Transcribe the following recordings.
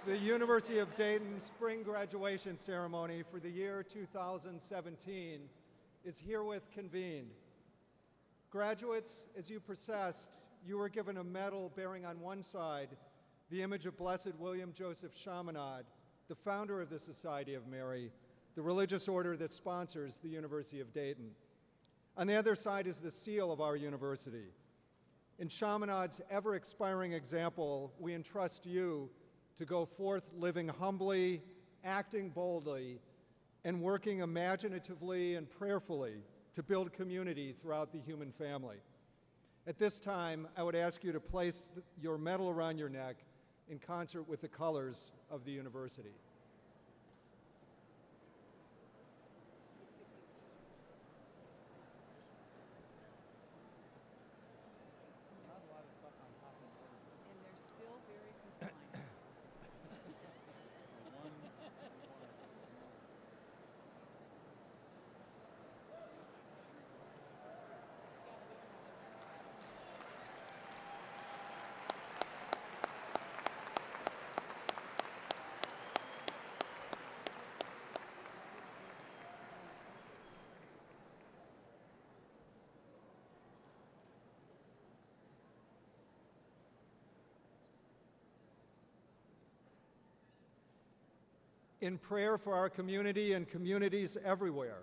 The University of Dayton spring graduation ceremony for the year 2017 is herewith convened. Graduates, as you processed, you were given a medal bearing on one side the image of Blessed William Joseph Chaminade, the founder of the Society of Mary, the religious order that sponsors the University of Dayton. On the other side is the seal of our university. In Chaminade's ever-expiring example, we entrust you to go forth living humbly, acting boldly, and working imaginatively and prayerfully to build community throughout the human family. At this time, I would ask you to place your medal around your neck in concert with the colors of the university. In prayer for our community and communities everywhere,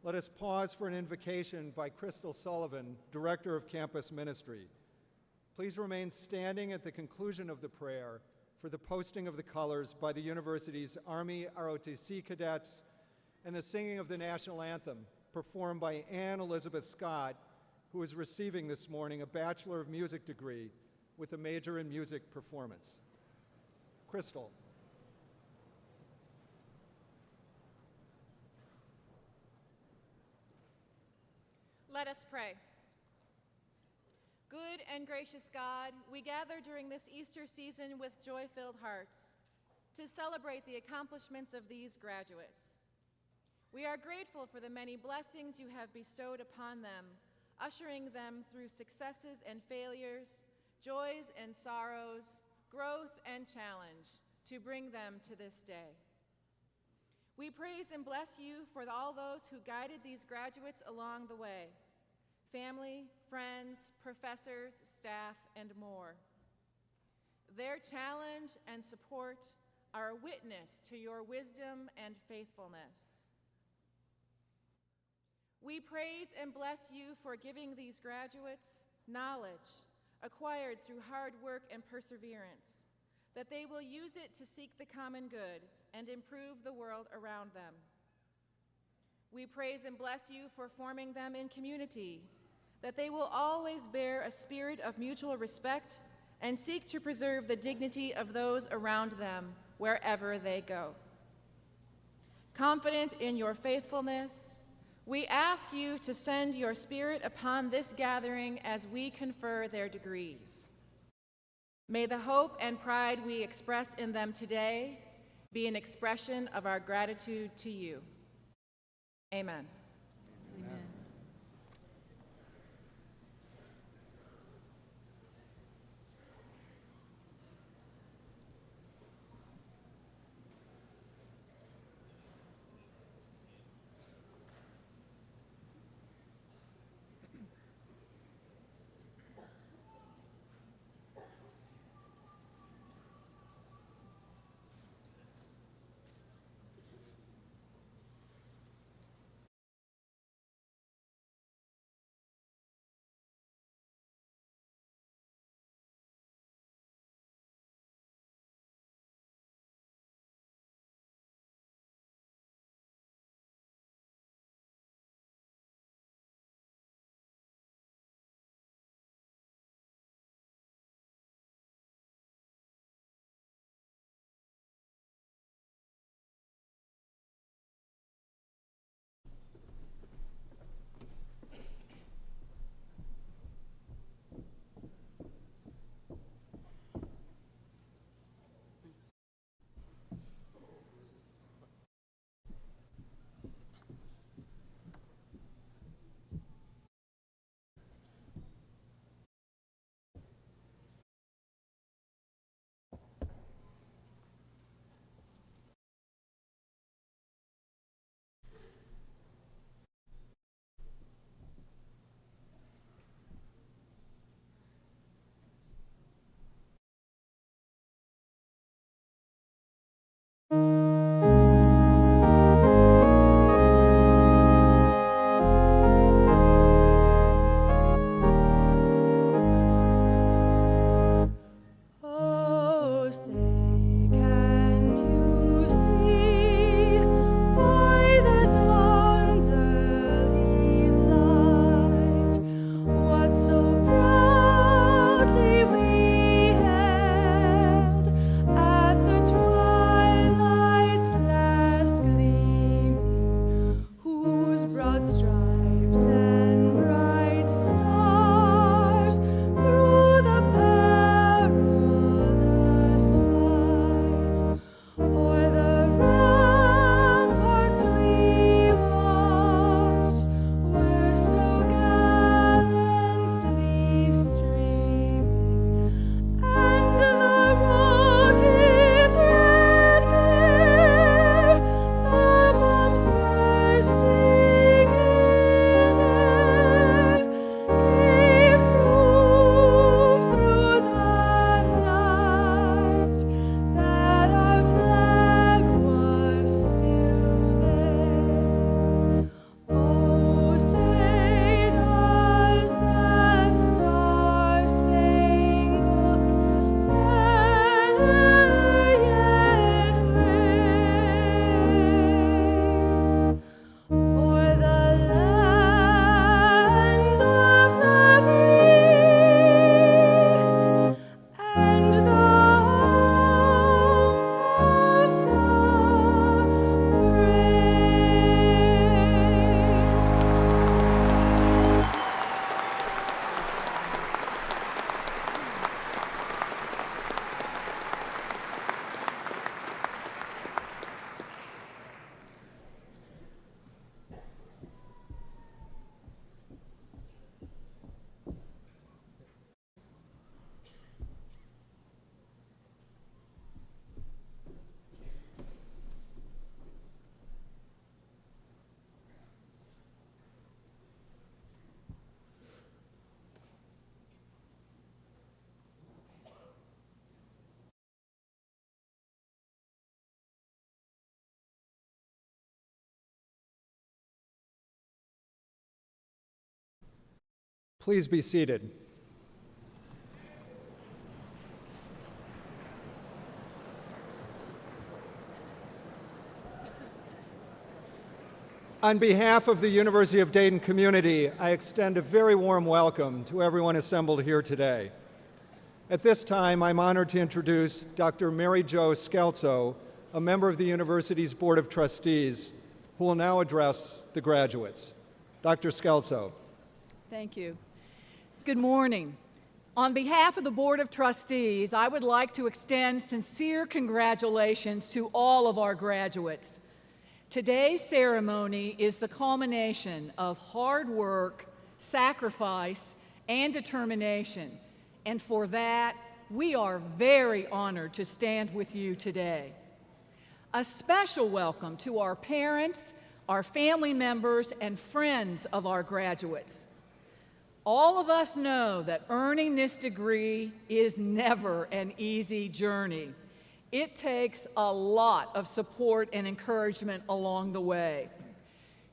let us pause for an invocation by Crystal Sullivan, Director of Campus Ministry. Please remain standing at the conclusion of the prayer for the posting of the colors by the university's Army ROTC cadets and the singing of the national anthem performed by Anne Elizabeth Scott, who is receiving this morning a Bachelor of Music degree with a major in music performance. Crystal. Let us pray. Good and gracious God, we gather during this Easter season with joy-filled hearts to celebrate the accomplishments of these graduates. We are grateful for the many blessings you have bestowed upon them, ushering them through successes and failures, joys and sorrows, growth and challenge, to bring them to this day. We praise and bless you for all those who guided these graduates along the way: family, friends, professors, staff, and more. Their challenge and support are a witness to your wisdom and faithfulness. We praise and bless you for giving these graduates knowledge acquired through hard work and perseverance, that they will use it to seek the common good and improve the world around them. We praise and bless you for forming them in community, that they will always bear a spirit of mutual respect and seek to preserve the dignity of those around them wherever they go. Confident in your faithfulness, we ask you to send your Spirit upon this gathering as we confer their degrees. May the hope and pride we express in them today be an expression of our gratitude to you. Amen. Amen. Please be seated. On behalf of the University of Dayton community, I extend a very warm welcome to everyone assembled here today. At this time, I'm honored to introduce Dr. Mary Jo Scalzo, a member of the university's Board of Trustees, who will now address the graduates. Dr. Scalzo. Thank you. Good morning. On behalf of the Board of Trustees, I would like to extend sincere congratulations to all of our graduates. Today's ceremony is the culmination of hard work, sacrifice, and determination, and for that, we are very honored to stand with you today. A special welcome to our parents, our family members, and friends of our graduates. All of us know that earning this degree is never an easy journey. It takes a lot of support and encouragement along the way.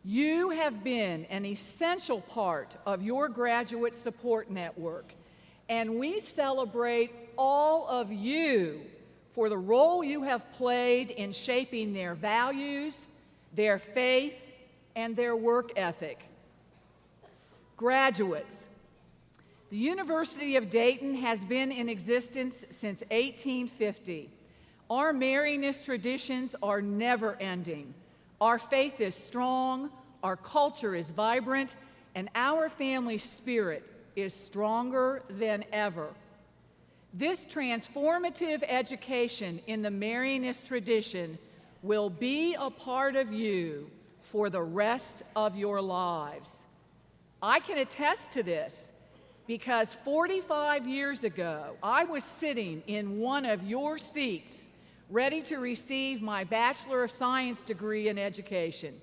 You have been an essential part of your graduate support network, and we celebrate all of you for the role you have played in shaping their values, their faith, and their work ethic. Graduates, the University of Dayton has been in existence since 1850. Our merriness traditions are never ending. Our faith is strong, our culture is vibrant, and our family spirit is stronger than ever. This transformative education in the merriness tradition will be a part of you for the rest of your lives. I can attest to this because 45 years ago, I was sitting in one of your seats ready to receive my Bachelor of Science degree in education.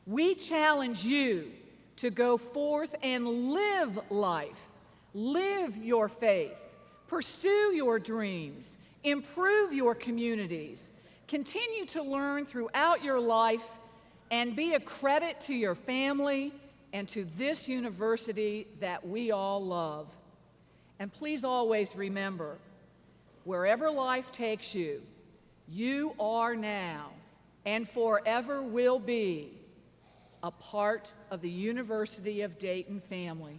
We challenge you to go forth and live life, live your faith, pursue your dreams, improve your communities, continue to learn throughout your life, and be a credit to your family and to this university that we all love. And please always remember, wherever life takes you, you are now and forever will be a part of the University of Dayton family.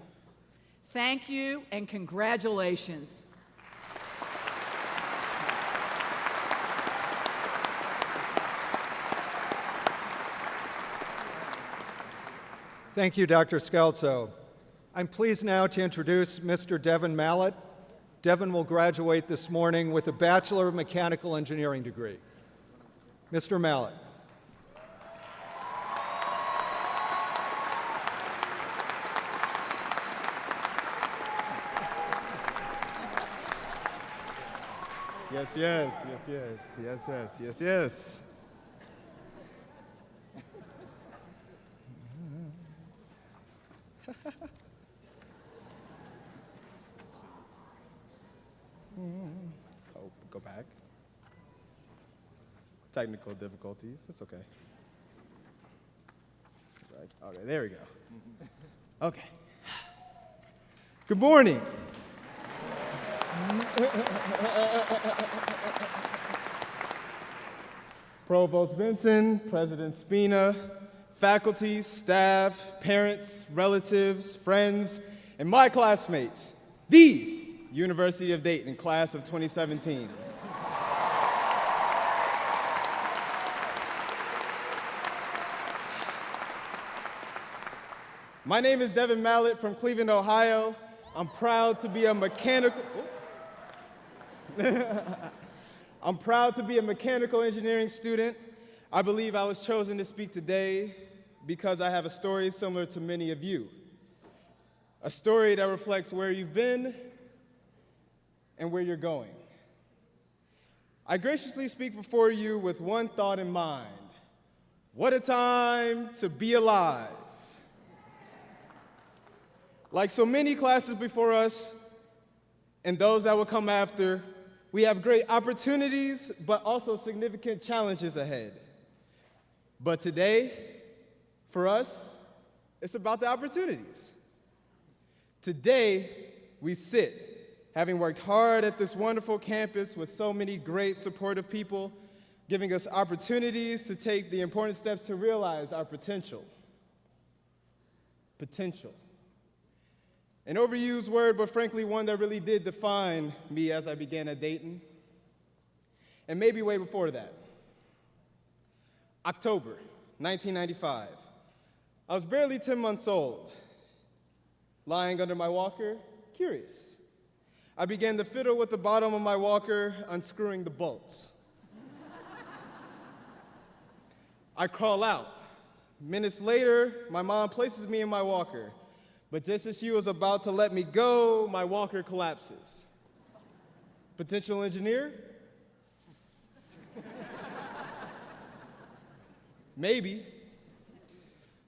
Thank you and congratulations. Thank you, Dr. Scalzo. I'm pleased now to introduce Mr. Devon Mallet. Devon will graduate this morning with a Bachelor of Mechanical Engineering degree. Mr. Mallet. Yes, yes, yes, yes, yes, yes, yes, yes. Oh, go back. Technical difficulties, it's okay. Right. Okay, there we go. Okay. Good morning. Provost Benson, President Spina, faculty, staff, parents, relatives, friends, and my classmates, the University of Dayton class of 2017. My name is Devon Mallet from Cleveland, Ohio. I'm proud to be a mechanical engineering student. I believe I was chosen to speak today because I have a story similar to many of you. A story that reflects where you've been and where you're going. I graciously speak before you with one thought in mind. What a time to be alive. Like so many classes before us and those that will come after, we have great opportunities, but also significant challenges ahead. But today, for us, it's about the opportunities. Today, we sit, having worked hard at this wonderful campus with so many great supportive people, giving us opportunities to take the important steps to realize our potential. Potential. An overused word, but frankly one that really did define me as I began at Dayton, and maybe way before that. October 1995. I was barely 10 months old, lying under my walker, curious. I began to fiddle with the bottom of my walker, unscrewing the bolts. I crawl out. Minutes later, my mom places me in my walker, but just as she was about to let me go, my walker collapses. Potential engineer? Maybe.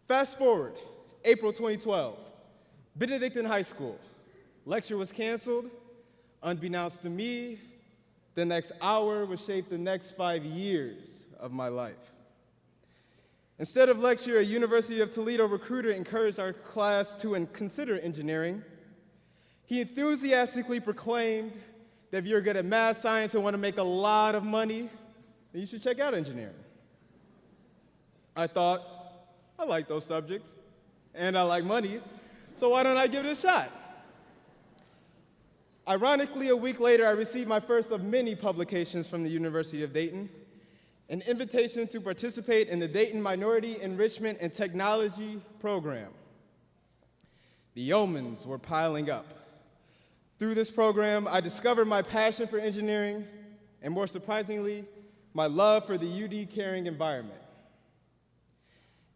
Fast forward, April 2012, Benediction High School. Lecture was canceled. Unbeknownst to me, the next hour would shape the next 5 years of my life. Instead of lecture, a University of Toledo recruiter encouraged our class to consider engineering. He enthusiastically proclaimed that if you're good at math, science, and want to make a lot of money, then you should check out engineering. I thought, I like those subjects, and I like money, so why don't I give it a shot? Ironically, a week later, I received my first of many publications from the University of Dayton, an invitation to participate in the Dayton Minority Enrichment and Technology Program. The omens were piling up. Through this program, I discovered my passion for engineering, and more surprisingly, my love for the UD caring environment.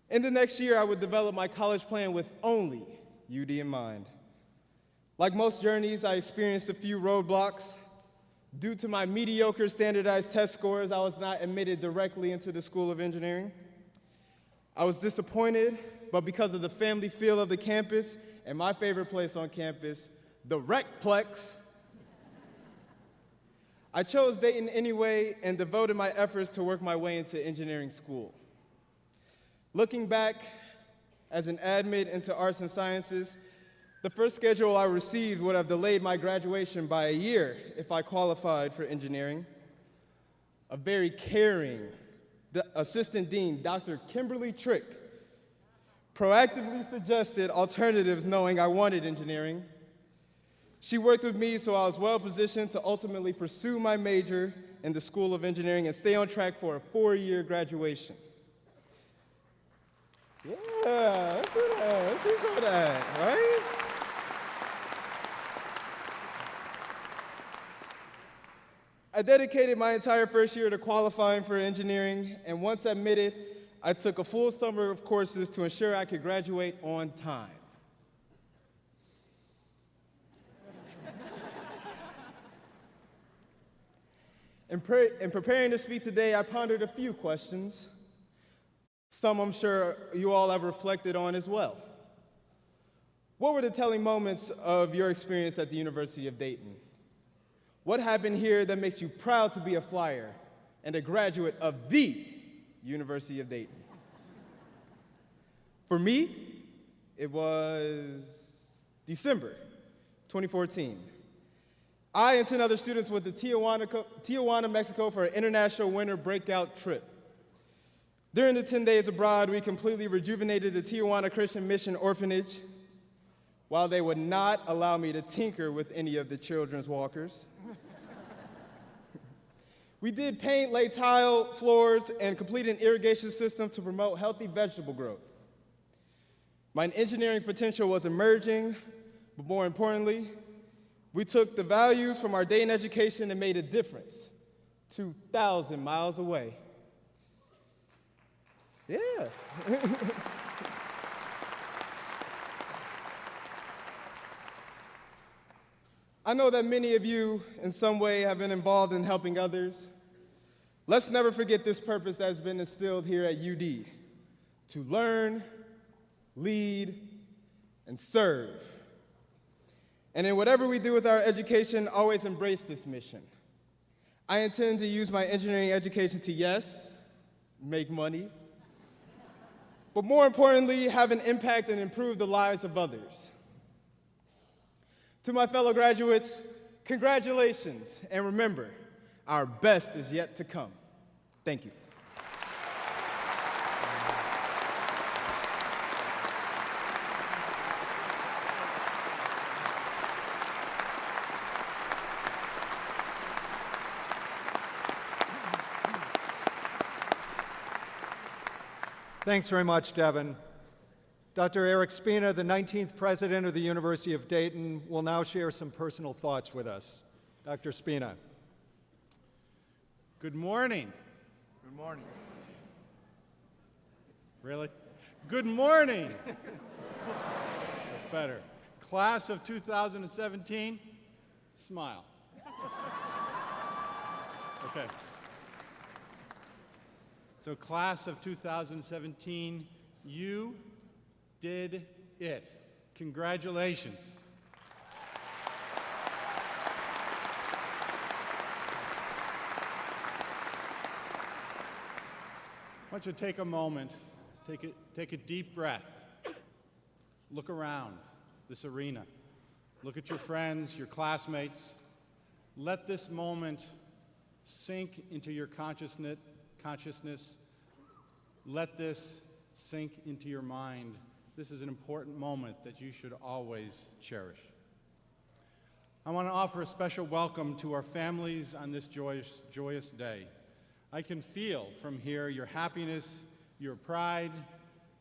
In the next year, I would develop my college plan with only UD in mind. Like most journeys, I experienced a few roadblocks. Due to my mediocre standardized test scores, I was not admitted directly into the School of Engineering. I was disappointed, but because of the family feel of the campus and my favorite place on campus, the Recplex, I chose Dayton anyway and devoted my efforts to work my way into engineering school. Looking back, as an admit into arts and sciences, the first schedule I received would have delayed my graduation by a year if I qualified for engineering. A very caring Assistant Dean, Dr. Kimberly Trick, proactively suggested alternatives knowing I wanted engineering. She worked with me so I was well positioned to ultimately pursue my major in the School of Engineering and stay on track for a 4-year graduation. Yeah, let's do that. Let's do some of that, right? I dedicated my entire first year to qualifying for engineering, and once admitted, I took a full summer of courses to ensure I could graduate on time. In preparing to speak today, I pondered a few questions. Some I'm sure you all have reflected on as well. What were the telling moments of your experience at the University of Dayton? What happened here that makes you proud to be a Flyer and a graduate of the University of Dayton? For me, it was December 2014. I and 10 other students went to Tijuana, Mexico for an international winter breakout trip. During the 10 days abroad, we completely rejuvenated the Tijuana Christian Mission Orphanage, while they would not allow me to tinker with any of the children's walkers. We did paint, lay tile floors, and complete an irrigation system to promote healthy vegetable growth. My engineering potential was emerging, but more importantly, we took the values from our Dayton education and made a difference 2,000 miles away. Yeah. I know that many of you, in some way, have been involved in helping others. Let's never forget this purpose that has been instilled here at UD, to learn, lead, and serve. And in whatever we do with our education, always embrace this mission. I intend to use my engineering education to, yes, make money, but more importantly, have an impact and improve the lives of others. To my fellow graduates, congratulations, and remember, our best is yet to come. Thank you. Thanks very much, Devon. Dr. Eric Spina, the 19th president of the University of Dayton, will now share some personal thoughts with us. Dr. Spina. Good morning. Good morning. Really? Good morning. That's better. Class of 2017, smile. Okay. So class of 2017, you did it. Congratulations. I want you to take a moment, take a deep breath. Look around this arena. Look at your friends, your classmates. Let this moment sink into your consciousness. Let this sink into your mind. This is an important moment that you should always cherish. I want to offer a special welcome to our families on this joyous day. I can feel from here your happiness, your pride,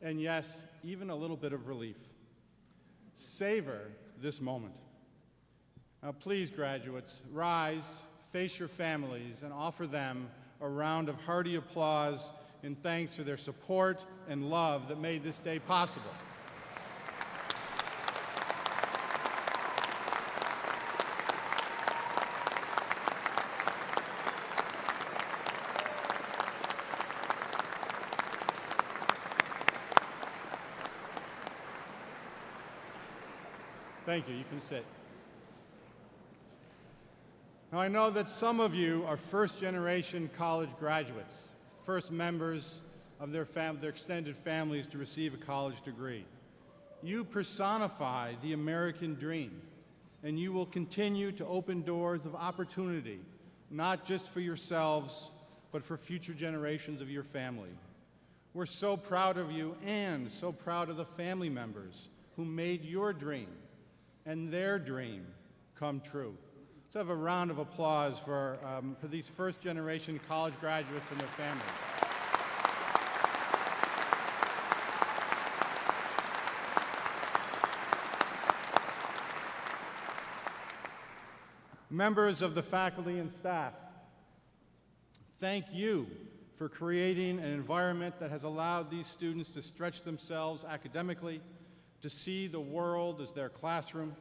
and yes, even a little bit of relief. Savor this moment. Now please, graduates, rise, face your families, and offer them a round of hearty applause in thanks for their support and love that made this day possible. Thank you. You can sit. Now, I know that some of you are first-generation college graduates, first members of their extended families to receive a college degree. You personify the American dream, and you will continue to open doors of opportunity, not just for yourselves, but for future generations of your family. We're so proud of you and so proud of the family members who made your dream and their dream come true. Let's have a round of applause for these first-generation college graduates and their families. Members of the faculty and staff, thank you for creating an environment that has allowed these students to stretch themselves academically, to see the world as their classroom,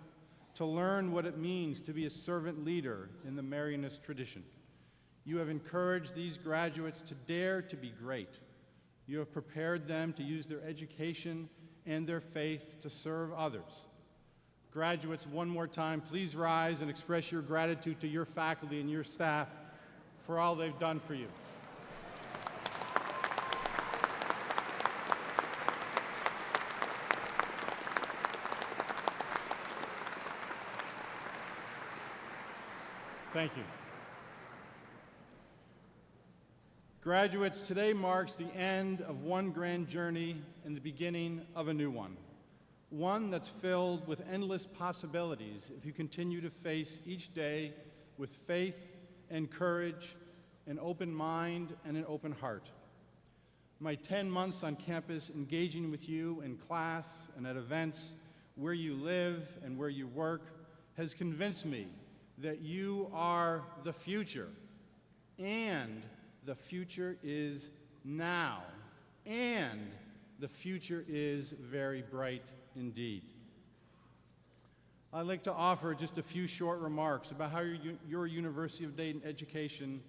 to learn what it means to be a servant leader in the Marianist tradition. You have encouraged these graduates to dare to be great. You have prepared them to use their education and their faith to serve others. Graduates, one more time, please rise and express your gratitude to your faculty and your staff for all they've done for you. Thank you. Graduates, today marks the end of one grand journey and the beginning of a new one. One that's filled with endless possibilities if you continue to face each day with faith and courage, an open mind, and an open heart. My 10 months on campus engaging with you in class and at events where you live and where you work has convinced me that you are the future, and the future is now, and the future is very bright indeed. I'd like to offer just a few short remarks about how your University of Dayton education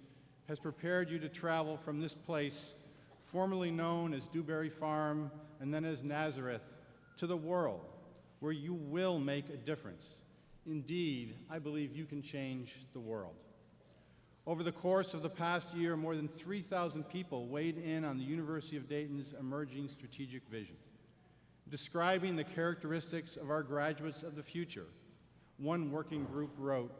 has prepared you to travel from this place, formerly known as Dewberry Farm and then as Nazareth, to the world, where you will make a difference. Indeed, I believe you can change the world. Over the course of the past year, more than 3,000 people weighed in on the University of Dayton's emerging strategic vision, describing the characteristics of our graduates of the future, One working group wrote,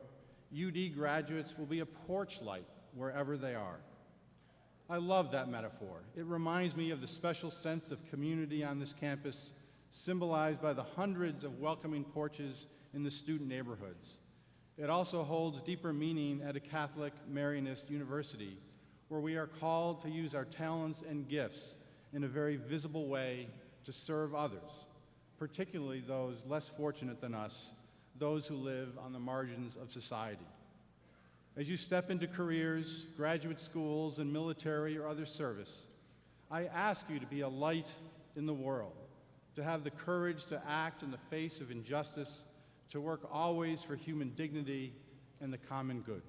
"UD graduates will be a porch light wherever they are." I love that metaphor. It reminds me of the special sense of community on this campus, symbolized by the hundreds of welcoming porches in the student neighborhoods. It also holds deeper meaning at a Catholic Marianist university, where we are called to use our talents and gifts in a very visible way to serve others, particularly those less fortunate than us, those who live on the margins of society. As you step into careers, graduate schools, and military or other service, I ask you to be a light in the world, to have the courage to act in the face of injustice, to work always for human dignity and the common good.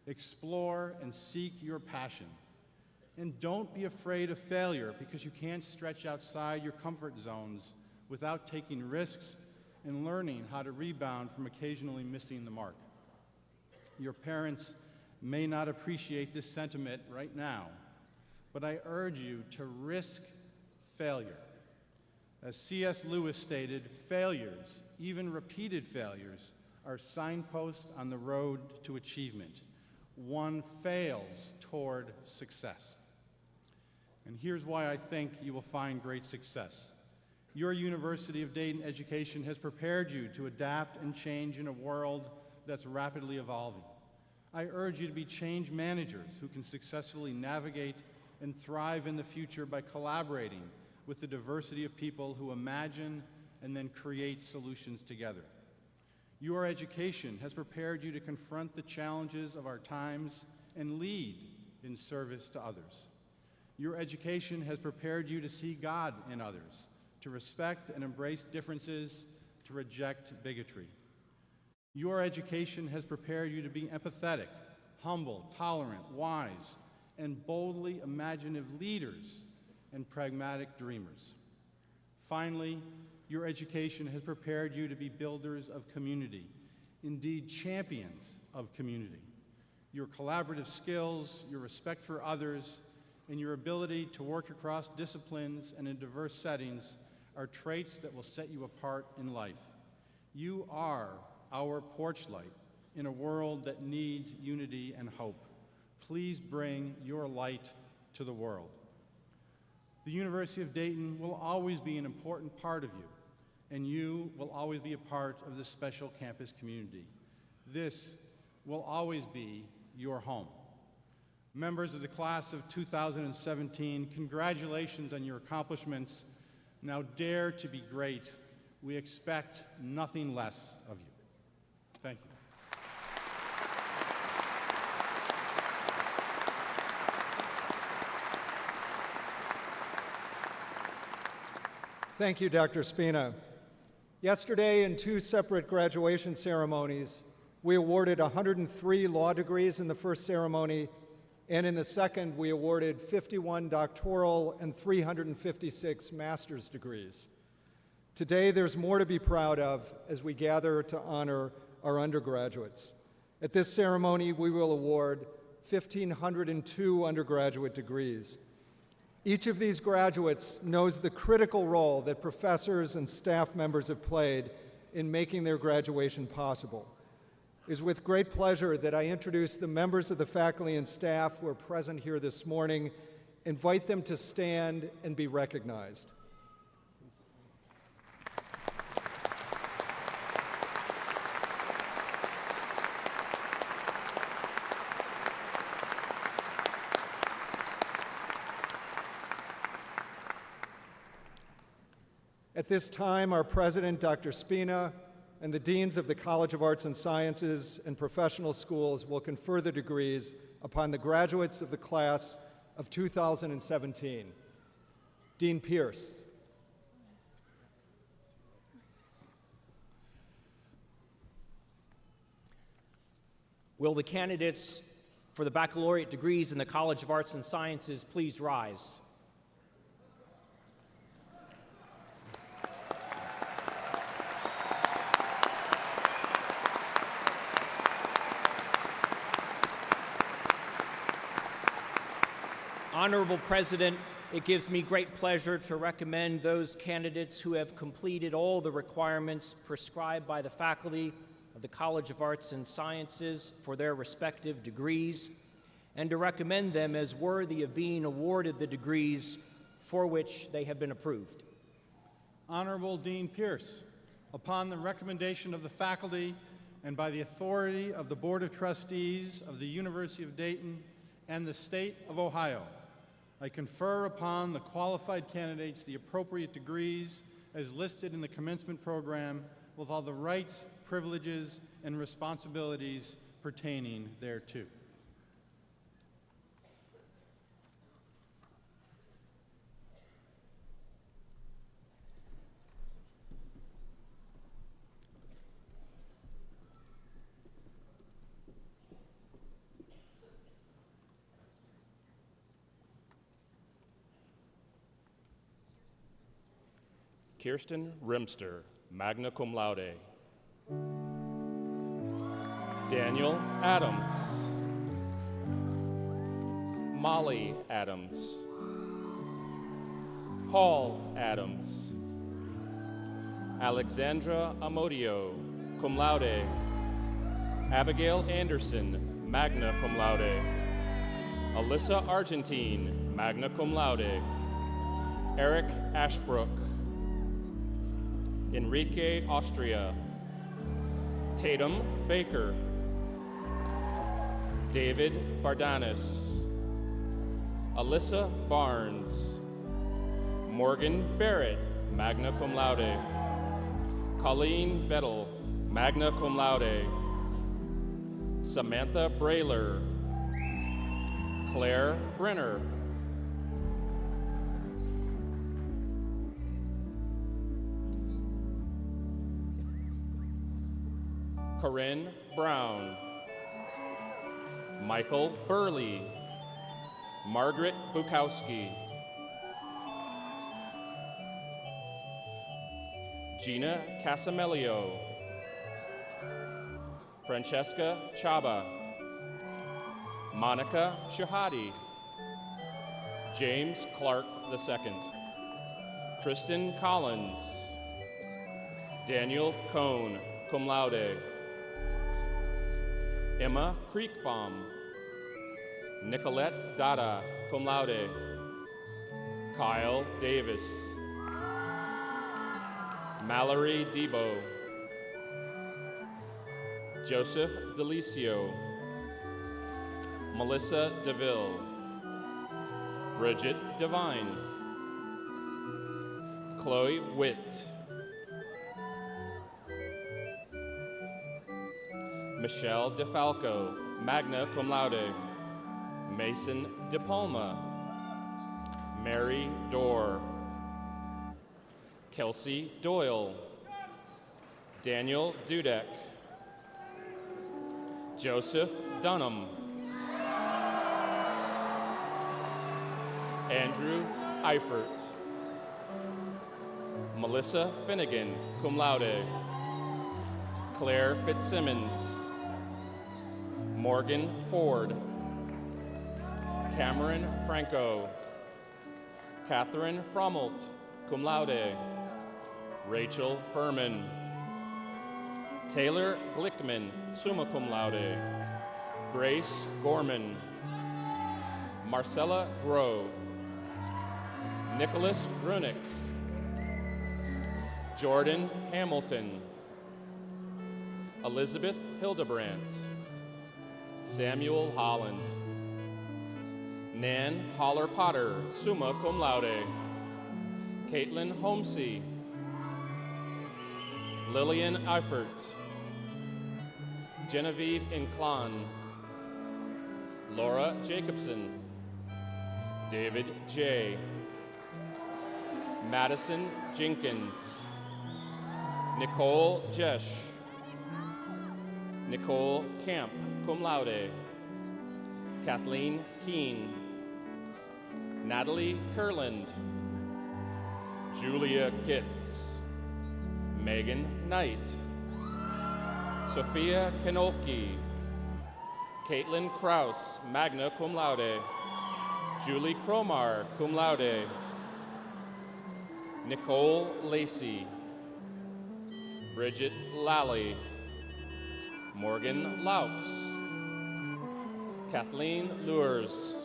Explore and seek your passion. And don't be afraid of failure, because you can't stretch outside your comfort zones without taking risks and learning how to rebound from occasionally missing the mark. Your parents may not appreciate this sentiment right now, but I urge you to risk failure. As C.S. Lewis stated, failures, even repeated failures, are signposts on the road to achievement. One fails toward success. And here's why I think you will find great success. Your University of Dayton education has prepared you to adapt and change in a world that's rapidly evolving. I urge you to be change managers who can successfully navigate and thrive in the future by collaborating with the diversity of people who imagine and then create solutions together. Your education has prepared you to confront the challenges of our times and lead in service to others. Your education has prepared you to see God in others, to respect and embrace differences, to reject bigotry. Your education has prepared you to be empathetic, humble, tolerant, wise, and boldly imaginative leaders and pragmatic dreamers. Finally, your education has prepared you to be builders of community, indeed champions of community. Your collaborative skills, your respect for others, and your ability to work across disciplines and in diverse settings are traits that will set you apart in life. You are our porch light in a world that needs unity and hope. Please bring your light to the world. The University of Dayton will always be an important part of you, and you will always be a part of this special campus community. This will always be your home. Members of the class of 2017, congratulations on your accomplishments. Now dare to be great. We expect nothing less of you. Thank you. Thank you, Dr. Spina. Yesterday, in two separate graduation ceremonies, we awarded 103 law degrees in the first ceremony, and in the second, we awarded 51 doctoral and 356 master's degrees. Today, there's more to be proud of as we gather to honor our undergraduates. At this ceremony, we will award 1,502 undergraduate degrees. Each of these graduates knows the critical role that professors and staff members have played in making their graduation possible. It is with great pleasure that I introduce the members of the faculty and staff who are present here this morning, invite them to stand and be recognized. At this time, our president, Dr. Spina, and the deans of the College of Arts and Sciences and professional schools will confer the degrees upon the graduates of the class of 2017. Dean Pierce. Will the candidates for the baccalaureate degrees in the College of Arts and Sciences please rise? Honorable President it gives me great pleasure to recommend those candidates who have completed all the requirements prescribed by the faculty of the College of Arts and Sciences for their respective degrees, and to recommend them as worthy of being awarded the degrees for which they have been approved. Honorable Dean Pierce, upon the recommendation of the faculty and by the authority of the Board of Trustees of the University of Dayton and the State of Ohio, I confer upon the qualified candidates the appropriate degrees as listed in the commencement program with all the rights, privileges, and responsibilities pertaining thereto. Kirsten Rimster, magna cum laude. Daniel Adams. Molly Adams. Paul Adams. Alexandra Amodio, cum laude. Abigail Anderson, magna cum laude. Alyssa Argentine, magna cum laude. Eric Ashbrook. Enrique Austria. Tatum Baker. David Bardanis. Alyssa Barnes. Morgan Barrett, magna cum laude. Colleen Bettel, magna cum laude. Samantha Brayler. Claire Brenner. Corinne Brown. Michael Burley. Margaret Bukowski. Gina Casamelio. Francesca Chaba. Monica Shahadi. James Clark II. Kristen Collins. Daniel Cohn, cum laude. Emma Creekbaum. Nicolette Dada, cum laude. Kyle Davis. Mallory Debo. Joseph Delicio. Melissa DeVille. Bridget Devine. Chloe Witt. Michelle DeFalco, magna cum laude. Mason DePalma. Mary Dorr. Kelsey Doyle. Daniel Dudek. Joseph Dunham. Andrew Eifert. Melissa Finnegan, cum laude. Claire Fitzsimmons. Morgan Ford. Cameron Franco. Catherine Frommelt, cum laude. Rachel Furman. Taylor Glickman, summa cum laude. Grace Gorman. Marcella Groh. Nicholas Grunick. Jordan Hamilton. Elizabeth Hildebrandt. Samuel Holland. Nan Holler Potter, summa cum laude. Caitlin Homsey. Lillian Eifert. Genevieve Inclan. Laura Jacobson. David J. Madison Jenkins. Nicole Jesh. Nicole Camp, cum laude. Kathleen Keene. Natalie Kurland. Julia Kitts. Megan Knight. Sophia Kanolke. Caitlin Kraus, magna cum laude. Julie Cromar, cum laude. Nicole Lacey. Bridget Lally. Morgan Laux. Kathleen Lures.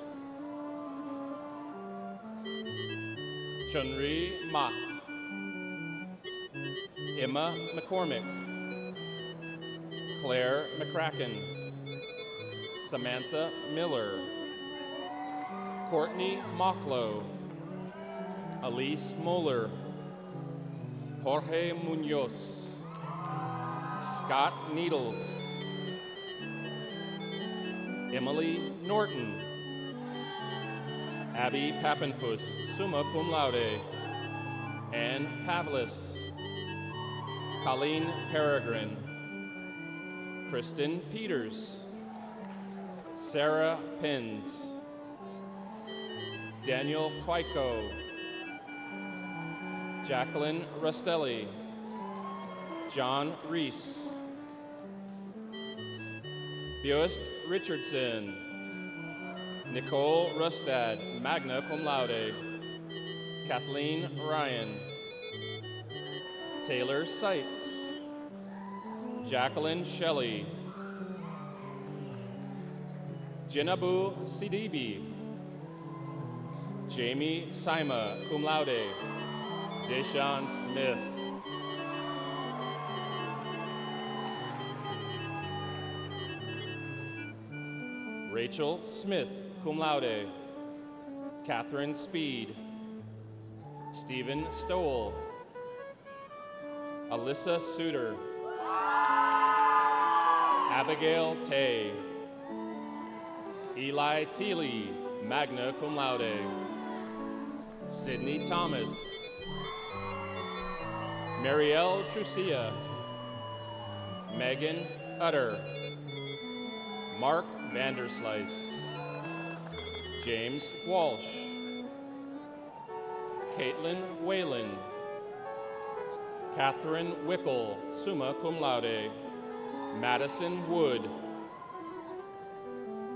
Chunri Ma. Emma McCormick. Claire McCracken. Samantha Miller. Courtney Mocklow. Elise Moeller. Jorge Munoz. Scott Needles. Emily Norton. Abby Pappenfuss, summa cum laude. Ann Pavlis. Colleen Peregrine. Kristen Peters. Sarah Pins. Daniel Quaico. Jacqueline Rastelli. John Reese. Bjost Richardson. Nicole Rustad, magna cum laude. Kathleen Ryan. Taylor Seitz. Jacqueline Shelley. Jinabu Sidibi. Jamie Sima, cum laude. Deshaun Smith. Rachel Smith, cum laude. Catherine Speed. Stephen Stowell. Alyssa Suter. Abigail Tay. Eli Teeley, magna cum laude. Sydney Thomas. Marielle Trucia. Megan Utter. Mark Vanderslice. James Walsh. Caitlin Whalen. Catherine Wickel, summa cum laude. Madison Wood.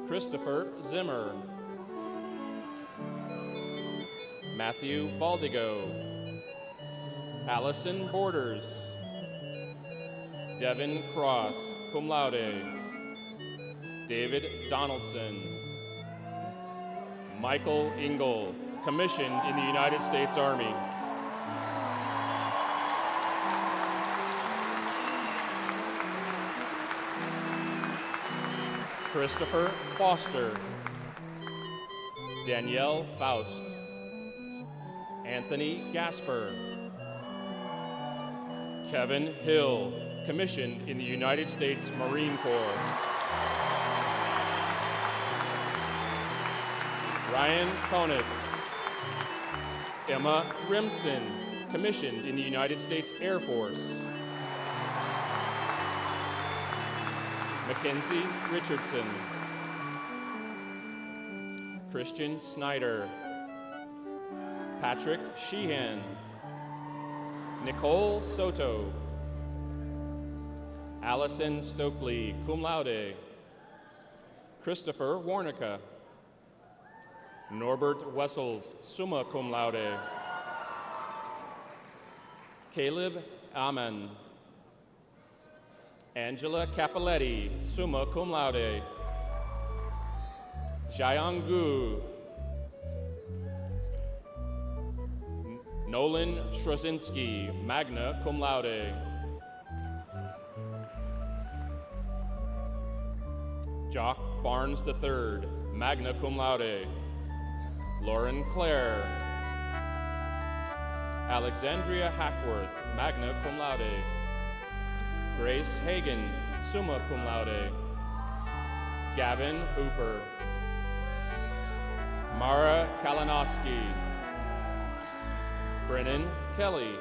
Christopher Zimmer. Matthew Baldigo. Allison Borders. Devin Cross, cum laude. David Donaldson. Michael Ingle, commissioned in the United States Army. Christopher Foster. Danielle Faust. Anthony Gasper. Kevin Hill, commissioned in the United States Marine Corps. Ryan Konis. Emma Rimson, commissioned in the United States Air Force. Mackenzie Richardson. Christian Snyder. Patrick Sheehan. Nicole Soto. Allison Stokely, cum laude. Christopher Warnica. Norbert Wessels, summa cum laude. Caleb Aman. Angela Capoletti, summa cum laude. Jiang Gu. Nolan Strozinski, magna cum laude. Jock Barnes III, magna cum laude. Lauren Clare. Alexandria Hackworth, magna cum laude. Grace Hagan, summa cum laude. Gavin Hooper. Mara Kalinowski. Brennan Kelly.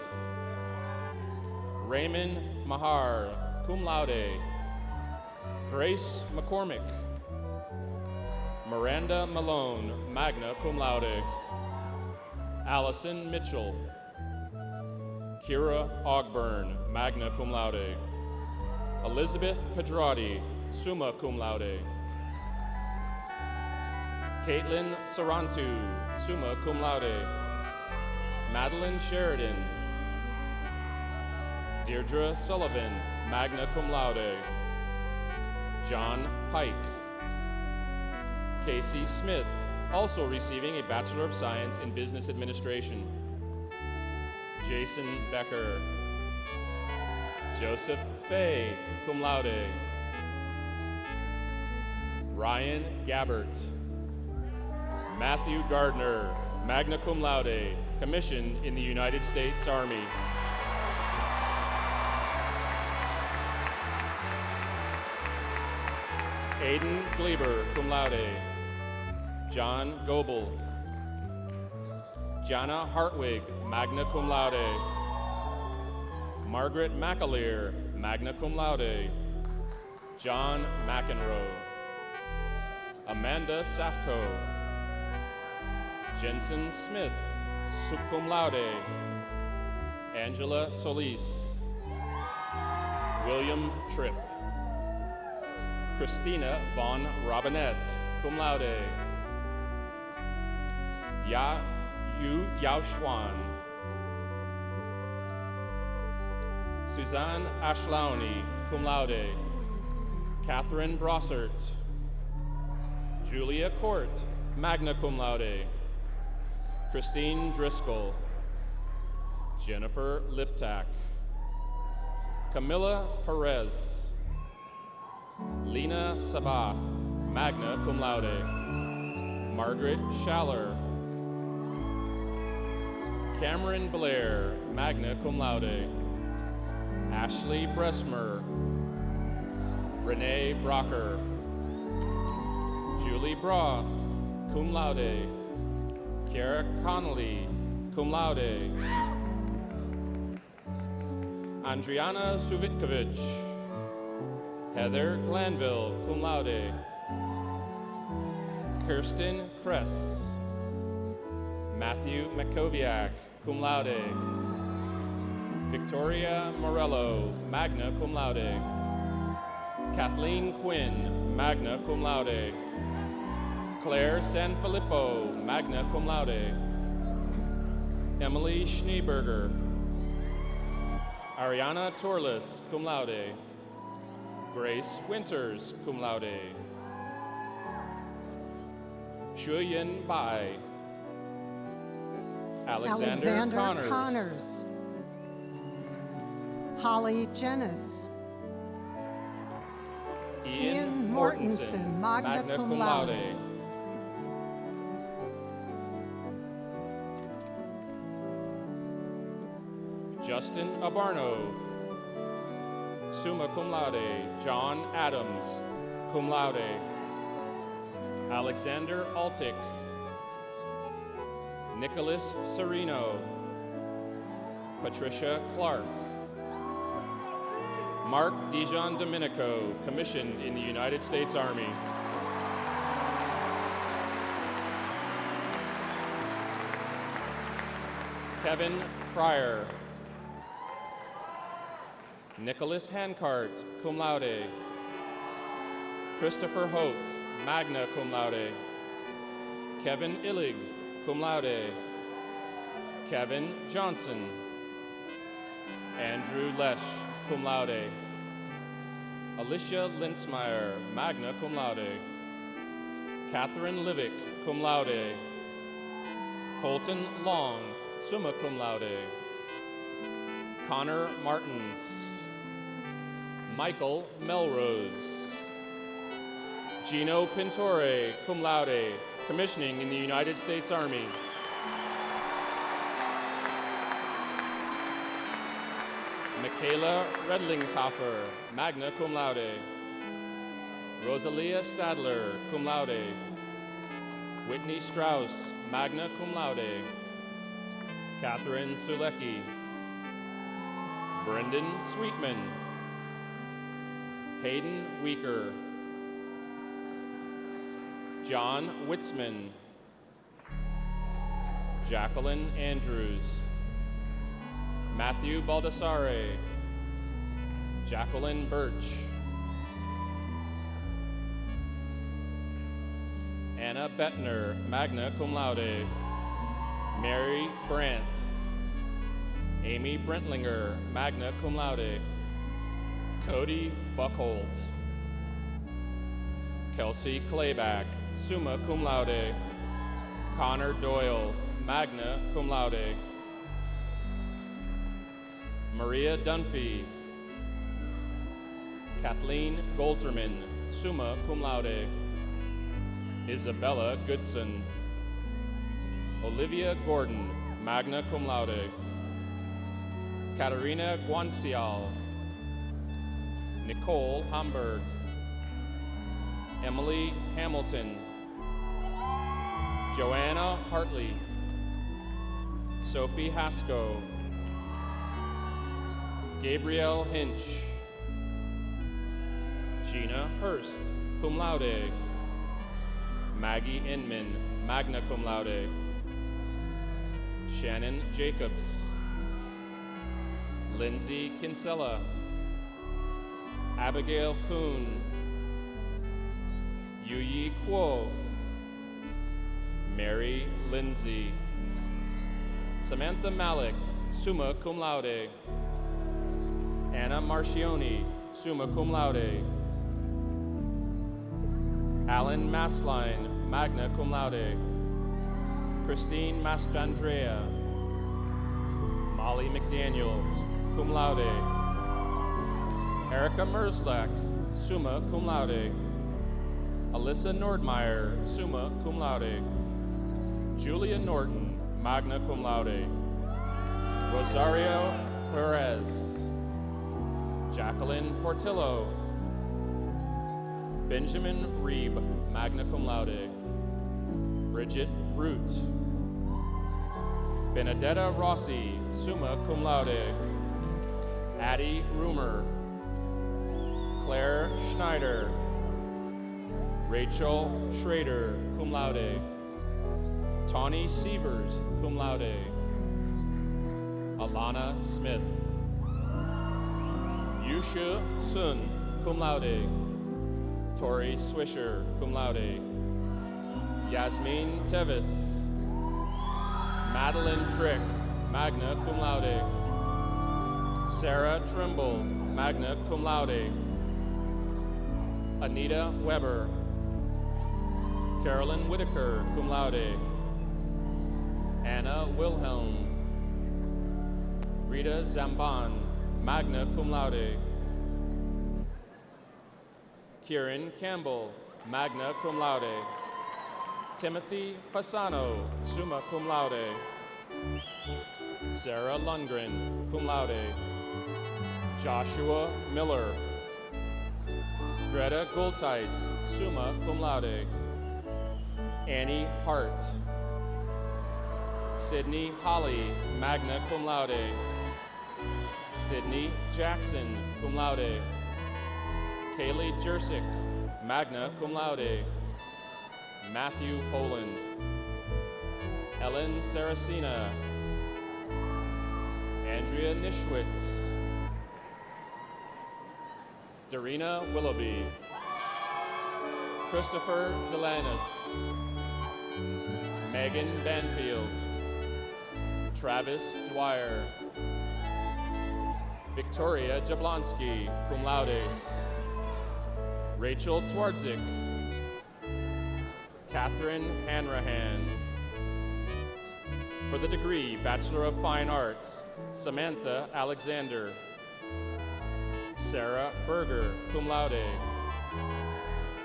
Raymond Mahar, cum laude. Grace McCormick. Miranda Malone, magna cum laude. Allison Mitchell. Kira Ogburn, magna cum laude. Elizabeth Pedrati, summa cum laude. Caitlin Sarantu, summa cum laude. Madeline Sheridan. Deirdre Sullivan, magna cum laude. John Pike. Casey Smith, also receiving a Bachelor of Science in Business Administration. Jason Becker. Joseph Fay, cum laude. Ryan Gabbert. Matthew Gardner, magna cum laude, commissioned in the United States Army. Aiden Gleber, cum laude. John Goebel. Jana Hartwig, magna cum laude. Margaret McAleer, magna cum laude. John McEnroe. Amanda Safko. Jensen Smith, sub cum laude. Angela Solis. William Tripp. Christina Von Robinette, cum laude. Yu Yao Xuan. Suzanne Ashlauni, cum laude. Catherine Brossert. Julia Court, magna cum laude. Christine Driscoll. Jennifer Liptak. Camilla Perez. Lena Sabah, magna cum laude. Margaret Schaller. Cameron Blair, magna cum laude. Ashley Bressmer. Renee Brocker. Julie Bra, cum laude. Kara Connolly, cum laude. Andriana Suvitkovich. Heather Glanville, cum laude. Kirsten Kress. Matthew Makoviak, cum laude. Victoria Morello, magna cum laude. Kathleen Quinn, magna cum laude. Claire Sanfilippo, magna cum laude. Emily Schneeberger. Ariana Torles, cum laude. Grace Winters, cum laude. Shuyen Bai. Alexander Connors. Holly Jennis. Ian Mortensen, magna cum laude. Justin Abarno, summa cum laude. John Adams, cum laude. Alexander Altick. Nicholas Serino. Patricia Clark. Mark Dijon Domenico, commissioned in the United States Army. Kevin Fryer. Nicholas Hancart, cum laude. Christopher Hoke, magna cum laude. Kevin Illig, cum laude. Kevin Johnson. Andrew Lesh, cum laude. Alicia Lintzmeyer, magna cum laude. Catherine Livick, cum laude. Colton Long, summa cum laude. Connor Martins. Michael Melrose. Gino Pintore, cum laude, commissioning in the United States Army. Michaela Redlingshofer, magna cum laude. Rosalia Stadler, cum laude. Whitney Strauss, magna cum laude. Catherine Sulecki. Brendan Sweetman. Hayden Weaker. John Witzman. Jacqueline Andrews. Matthew Baldassare. Jacqueline Birch. Anna Bettner, magna cum laude. Mary Brandt. Amy Brentlinger, magna cum laude. Cody Buckholt. Kelsey Clayback, summa cum laude. Connor Doyle, magna cum laude. Maria Dunphy. Kathleen Golterman, summa cum laude. Isabella Goodson. Olivia Gordon, magna cum laude. Katarina Guancial. Nicole Hamburg. Emily Hamilton. Joanna Hartley. Sophie Haskell. Gabrielle Hinch. Gina Hurst, cum laude. Maggie Inman, magna cum laude. Shannon Jacobs. Lindsay Kinsella. Abigail Kuhn. Yuyi Kuo. Mary Lindsay. Samantha Malik, summa cum laude. Anna Marcioni, summa cum laude. Alan Masline, magna cum laude. Christine Mastrandrea. Molly McDaniels, cum laude. Erica Merzlach, summa cum laude. Alyssa Nordmeyer, summa cum laude. Julia Norton, magna cum laude. Rosario Perez. Jacqueline Portillo. Benjamin Reeb, magna cum laude. Bridget Root. Benedetta Rossi, summa cum laude. Addie Rumer. Claire Schneider. Rachel Schrader, cum laude. Tawny Sievers, cum laude. Alana Smith. Yusha Sun, cum laude. Tori Swisher, cum laude. Yasmin Tevis. Madeline Trick, magna cum laude. Sarah Trimble, magna cum laude. Anita Weber. Carolyn Whitaker, cum laude. Anna Wilhelm. Rita Zamban, magna cum laude. Kieran Campbell, magna cum laude. Timothy Fasano, summa cum laude. Sarah Lundgren, cum laude. Joshua Miller. Greta Gulteis, summa cum laude. Annie Hart. Sydney Holly, magna cum laude. Sydney Jackson, cum laude. Kaylee Jersick, magna cum laude. Matthew Poland. Ellen Saracena. Andrea Nischwitz. Darina Willoughby. Christopher Delanis. Megan Banfield. Travis Dwyer. Victoria Jablonski, cum laude. Rachel Twardzik. Catherine Hanrahan. For the degree Bachelor of Fine Arts, Samantha Alexander. Sarah Berger, cum laude.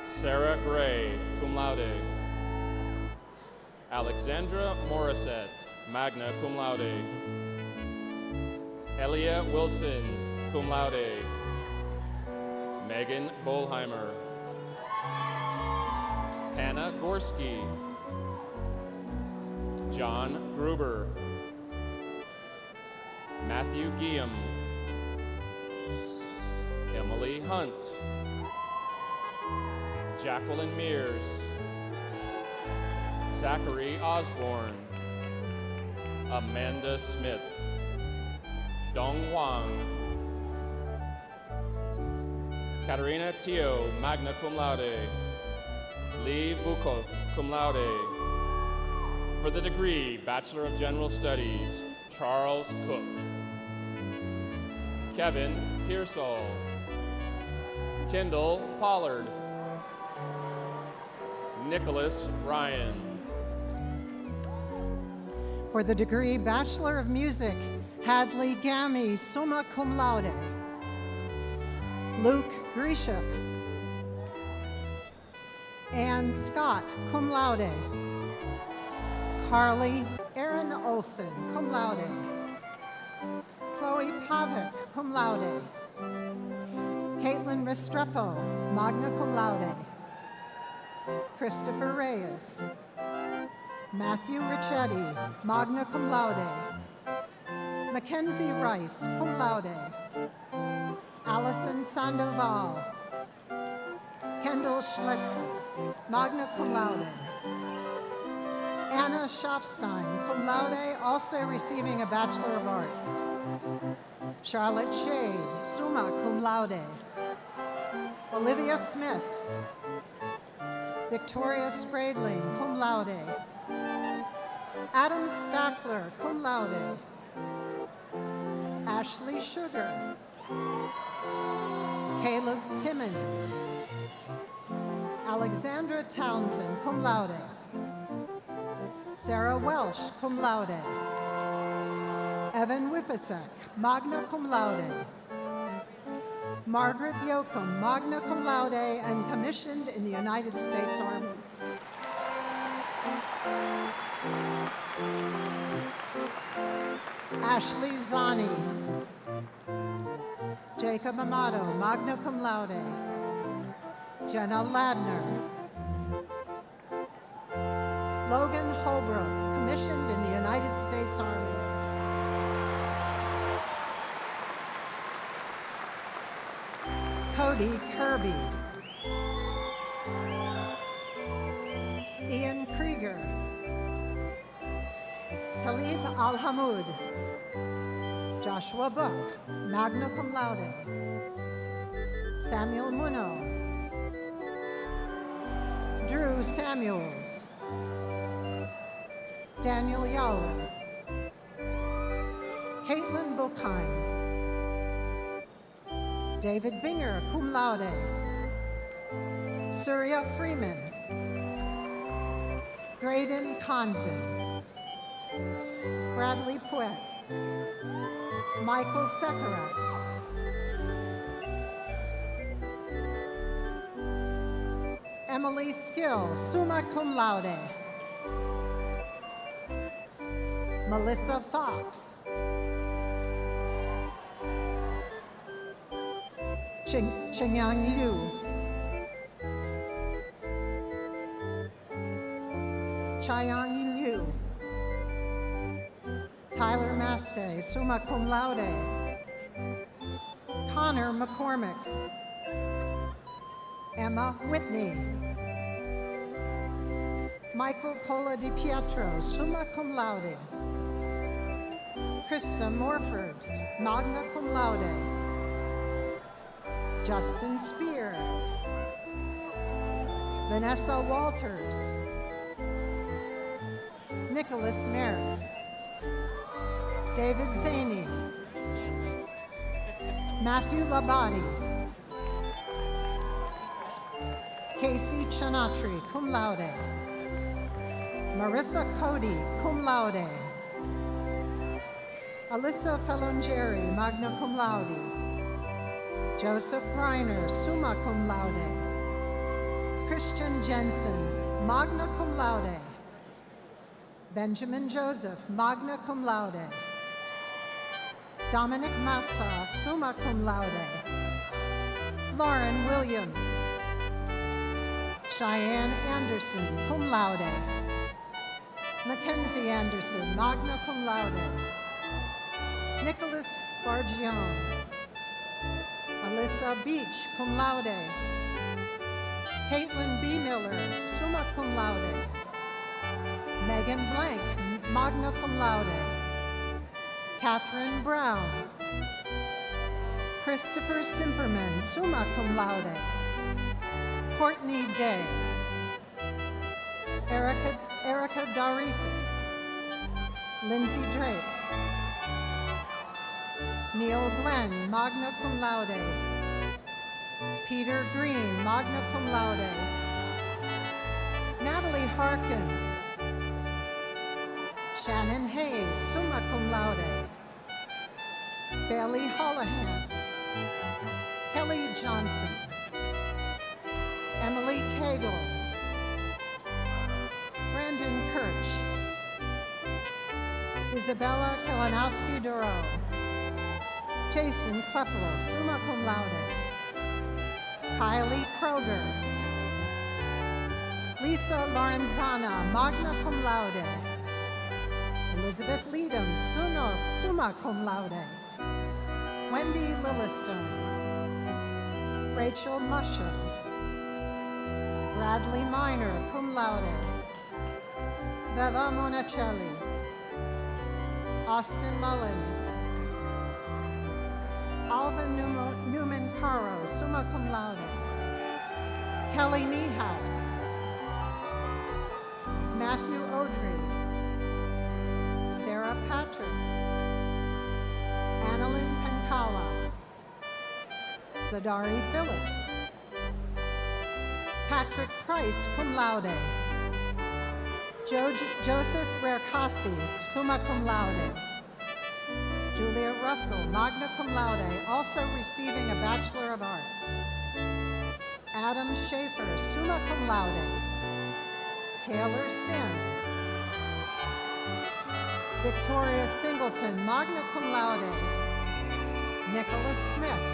Sarah Gray, cum laude. Alexandra Morissette, magna cum laude. Elia Wilson, cum laude. Megan Bolheimer. Hannah Gorski. John Gruber. Matthew Guillaume. Emily Hunt. Jacqueline Mears. Zachary Osborne. Amanda Smith. Dong Huang. Katarina Teo, magna cum laude. Lee Vukov, cum laude. For the degree Bachelor of General Studies, Charles Cook. Kevin Pearsall. Kendall Pollard. Nicholas Ryan. For the degree Bachelor of Music, Hadley Gammy, summa cum laude. Luke Grisham. Ann Scott, cum laude. Carly Aaron Olson, cum laude. Chloe Pavic, cum laude. Caitlin Restrepo, magna cum laude. Christopher Reyes. Matthew Ricchetti, magna cum laude. Mackenzie Rice, cum laude. Allison Sandoval. Kendall Schletzel, magna cum laude. Anna Schaffstein, cum laude, also receiving a Bachelor of Arts. Charlotte Shade, summa cum laude. Olivia Smith. Victoria Spradling, cum laude. Adam Stackler, cum laude. Ashley Sugar. Caleb Timmons. Alexandra Townsend, cum laude. Sarah Welsh, cum laude. Evan Whipasek, magna cum laude. Margaret Yoakum, magna cum laude and commissioned in the United States Army. Ashley Zani. Jacob Amato, magna cum laude. Jenna Ladner. Logan Holbrook, commissioned in the United States Army. Cody Kirby. Ian Krieger. Talib Al-Hamoud. Joshua Book, magna cum laude. Samuel Muno. Drew Samuels. Daniel Yowler. Caitlin Buchheim. David Binger, cum laude. Surya Freeman. Graydon Konzen. Bradley Puett. Michael Sekarat. Emily Skill, summa cum laude. Melissa Fox. Chengyang Yu. Chayang Liu. Tyler Maste, summa cum laude. Connor McCormick. Emma Whitney. Michael Cola Di Pietro, summa cum laude. Krista Morford, magna cum laude. Justin Spear. Vanessa Walters. Nicholas Mertz. David Zaney. Matthew Labadi. Casey Chanatri, cum laude. Marissa Cody, cum laude. Alyssa Felongeri, magna cum laude. Joseph Greiner, summa cum laude. Christian Jensen, magna cum laude. Benjamin Joseph, magna cum laude. Dominic Massa, summa cum laude. Lauren Williams. Cheyenne Anderson, cum laude. Mackenzie Anderson, magna cum laude. Nicholas Bargion. Alyssa Beach, cum laude. Caitlin B. Miller, summa cum laude. Megan Blank, magna cum laude. Catherine Brown. Christopher Simperman, summa cum laude. Courtney Day. Erica Darifi, Lindsay Drake, Neil Glenn, magna cum laude, Peter Green, magna cum laude, Natalie Harkins, Shannon Hayes, summa cum laude, Bailey Holohan, Kelly Johnson, Emily Cagle, Brandon Kirch, Isabella Kalinowski-Duro, Jason Klepper, summa cum laude, Kylie Kroger, Lisa Lorenzana, magna cum laude, Elizabeth Leadham, summa cum laude, Wendy Lillistone, Rachel Musher, Bradley Miner, cum laude, Sveva Monacelli, Austin Mullins, Alvin Newman Caro, summa cum laude, Kelly Niehaus, Matthew Audrey, Sarah Patrick, Annalyn Pankala, Zadari Phillips, Patrick Price, cum laude, Joseph Rerkasi, summa cum laude, Julia Russell, magna cum laude, also receiving a Bachelor of Arts, Adam Schaefer, summa cum laude, Taylor Sim, Victoria Singleton, magna cum laude, Nicholas Smith,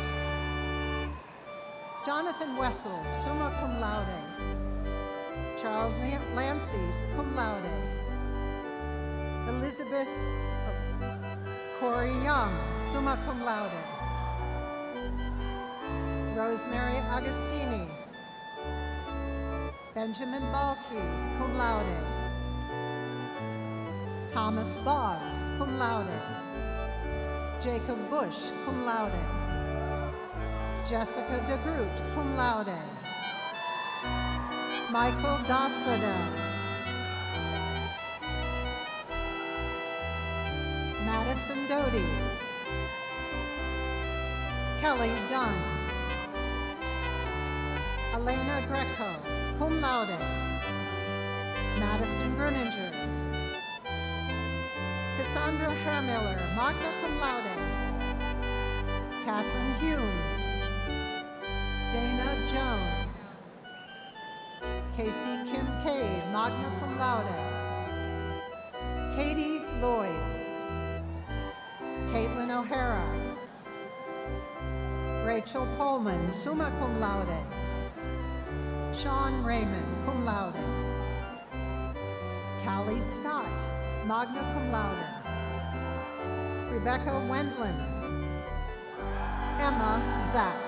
Jonathan Wessels, summa cum laude, Charles Lancy, cum laude, Elizabeth Corey Young, summa cum laude, Rosemary Agostini, Benjamin Balke, cum laude, Thomas Boggs, cum laude, Jacob Bush, cum laude, Jessica DeGroot, cum laude, Michael Dasada, Madison Doty, Kelly Dunn, Elena Greco, cum laude, Madison Gruninger, Cassandra Hermiller, magna cum laude, Catherine Humes, Dana Jones, Casey Kincaid, magna cum laude, Katie Lloyd, Caitlin O'Hara, Rachel Pullman, summa cum laude, Sean Raymond, cum laude, Callie Scott, magna cum laude, Rebecca Wendland, Emma Zach.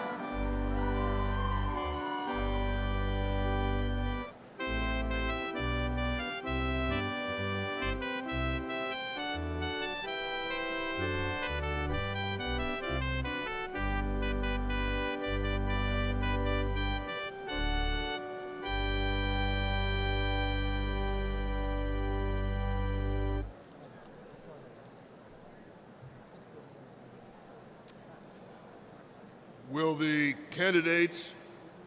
Will the candidates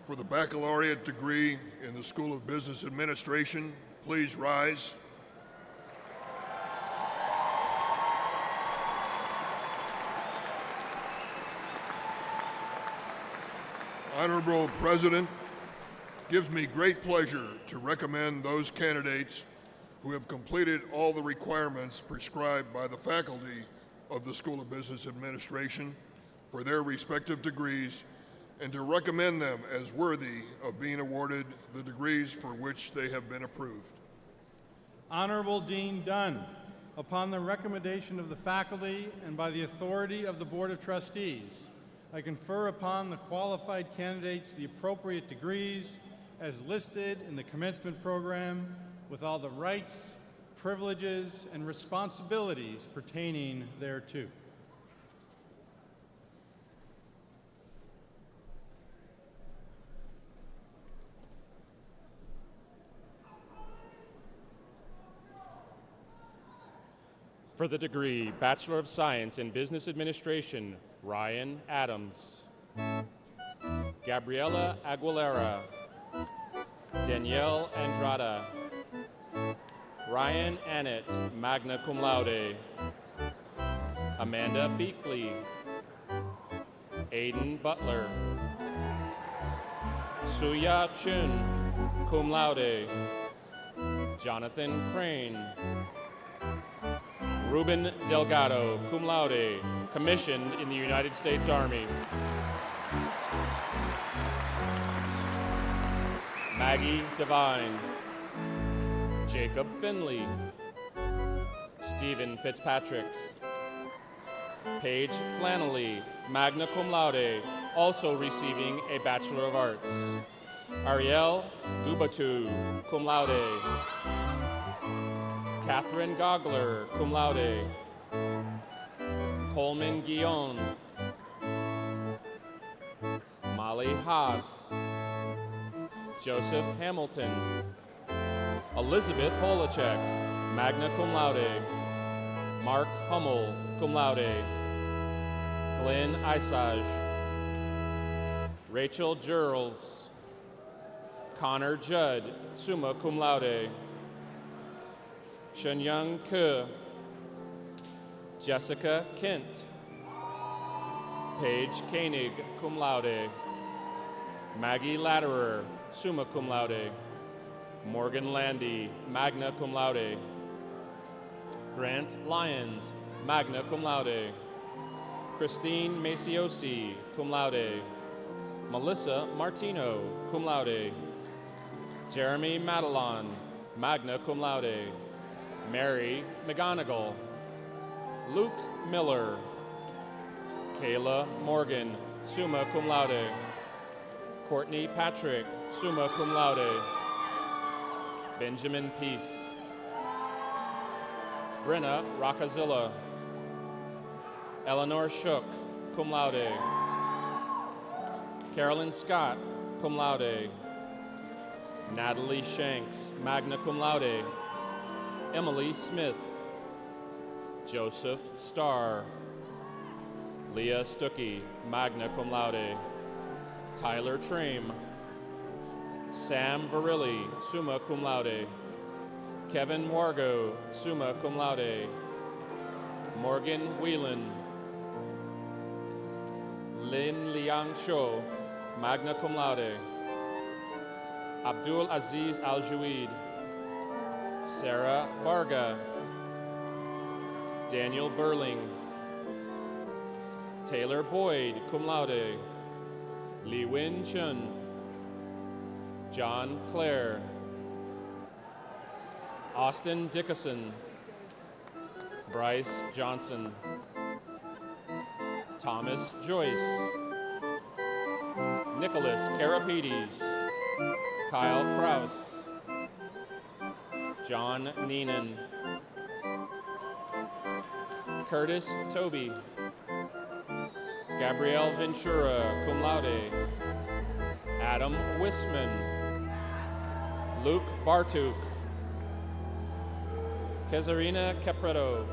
for the baccalaureate degree in the School of Business Administration please rise? Honorable President, it gives me great pleasure to recommend those candidates who have completed all the requirements prescribed by the faculty of the School of Business Administration for their respective degrees, and to recommend them as worthy of being awarded the degrees for which they have been approved. Honorable Dean Dunn, upon the recommendation of the faculty and by the authority of the Board of Trustees, I confer upon the qualified candidates the appropriate degrees as listed in the commencement program with all the rights, privileges, and responsibilities pertaining thereto. For the degree Bachelor of Science in Business Administration, Ryan Adams. Gabriela Aguilera. Danielle Andrada. Ryan Annett, magna cum laude. Amanda Beakley. Aiden Butler. Suya Chun, cum laude. Jonathan Crane. Ruben Delgado, cum laude, commissioned in the United States Army. Maggie Devine. Jacob Finley. Stephen Fitzpatrick. Paige Flannelly, magna cum laude, also receiving a Bachelor of Arts. Ariel Gubatu, cum laude. Catherine Gogler, cum laude. Coleman Guillon. Molly Haas. Joseph Hamilton. Elizabeth Holacek, magna cum laude. Mark Hummel, cum laude. Glenn Isage. Rachel Jurls. Connor Judd, summa cum laude. Shenyang Ke. Jessica Kent. Paige Koenig, cum laude. Maggie Latterer, summa cum laude. Morgan Landy, magna cum laude. Grant Lyons, magna cum laude. Christine Maciosi, cum laude. Melissa Martino, cum laude. Jeremy Madelon, magna cum laude. Mary McGonigal. Luke Miller. Kayla Morgan, summa cum laude. Courtney Patrick, summa cum laude. Benjamin Peace. Brenna Rockazilla. Eleanor Shook, cum laude. Carolyn Scott, cum laude. Natalie Shanks, magna cum laude. Emily Smith. Joseph Starr. Leah Stuckey, magna cum laude. Tyler Trame. Sam Varilli, summa cum laude. Kevin Wargo, summa cum laude. Morgan Whelan. Lin Liang Cho, magna cum laude. Abdul Aziz Al-Juid. Sarah Barga. Daniel Burling. Taylor Boyd, cum laude. Li Win Chun. John Clare. Austin Dickerson. Bryce Johnson. Thomas Joyce. Nicholas Karapides. Kyle Kraus. John Neenan. Curtis Toby. Gabrielle Ventura, cum laude. Adam Wisman. Luke Bartuk. Kezarina Capreto.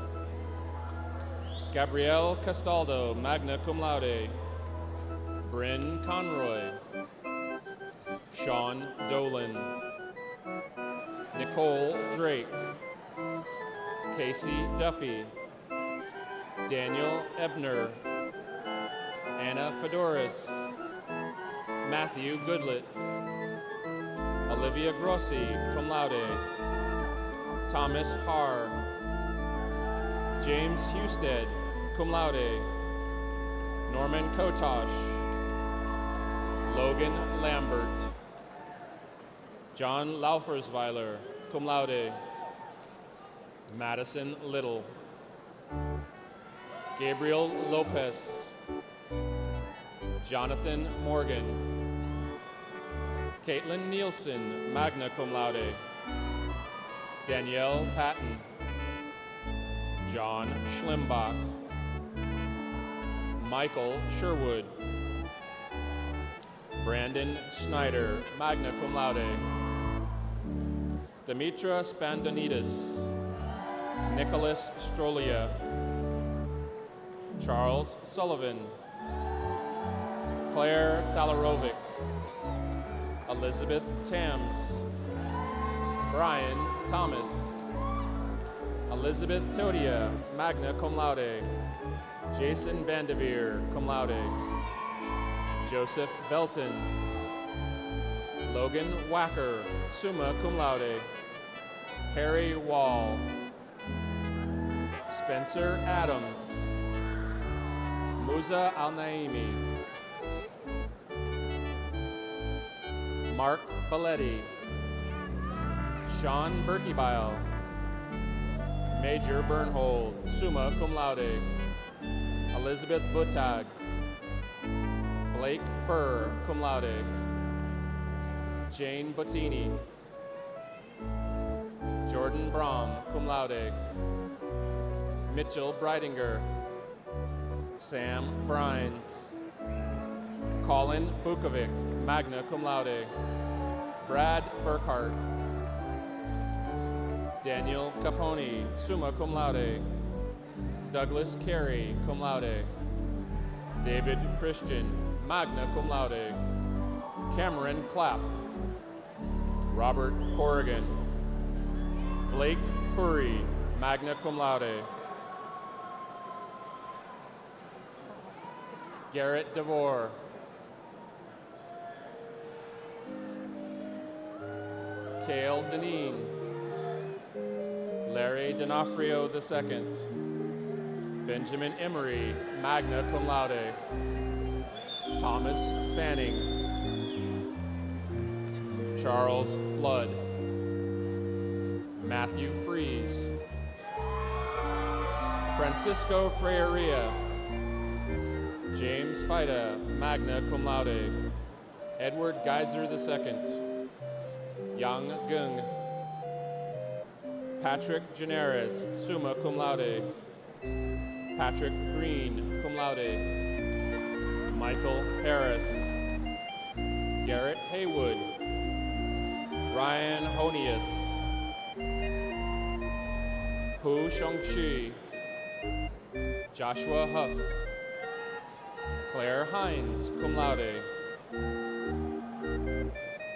Gabrielle Castaldo, magna cum laude. Bryn Conroy. Sean Dolan. Nicole Drake. Casey Duffy. Daniel Ebner. Anna Fedoris. Matthew Goodlett. Olivia Grossi, cum laude. Thomas Haar. James Husted, cum laude. Norman Kotosh. Logan Lambert. John Laufersweiler, cum laude. Madison Little. Gabriel Lopez. Jonathan Morgan. Caitlin Nielsen, magna cum laude. Danielle Patton. John Schlimbach. Michael Sherwood. Brandon Schneider, magna cum laude. Demetra Spandonidis. Nicholas Strolia, Charles Sullivan, Claire Talarovic, Elizabeth Tams, Brian Thomas, Elizabeth Todia, magna cum laude, Jason Vandeveer, cum laude, Joseph Belton, Logan Wacker, summa cum laude, Harry Wall, Spencer Adams, Musa Al-Naimi, Mark Belletti, Sean Berkebile, Major Bernhold, summa cum laude, Elizabeth Butag, Blake Burr, cum laude, Jane Bottini, Jordan Brom, cum laude, Mitchell Breidinger, Sam Brines, Colin Bukovic, magna cum laude, Brad Burkhart, Daniel Capone, summa cum laude, Douglas Carey, cum laude, David Christian, magna cum laude, Cameron Clapp, Robert Corrigan, Blake Curry, magna cum laude, Garrett DeVore, Cale Deneen, Larry D'Onofrio II, Benjamin Emery, magna cum laude, Thomas Fanning, Charles Flood, Matthew Fries, Francisco Freire, James Fida, magna cum laude, Edward Geiser II, Yang Gung, Patrick Generis, summa cum laude, Patrick Green, cum laude, Michael Harris, Garrett Haywood, Ryan Honius, Hu Shongshi, Joshua Huff, Claire Hines, cum laude,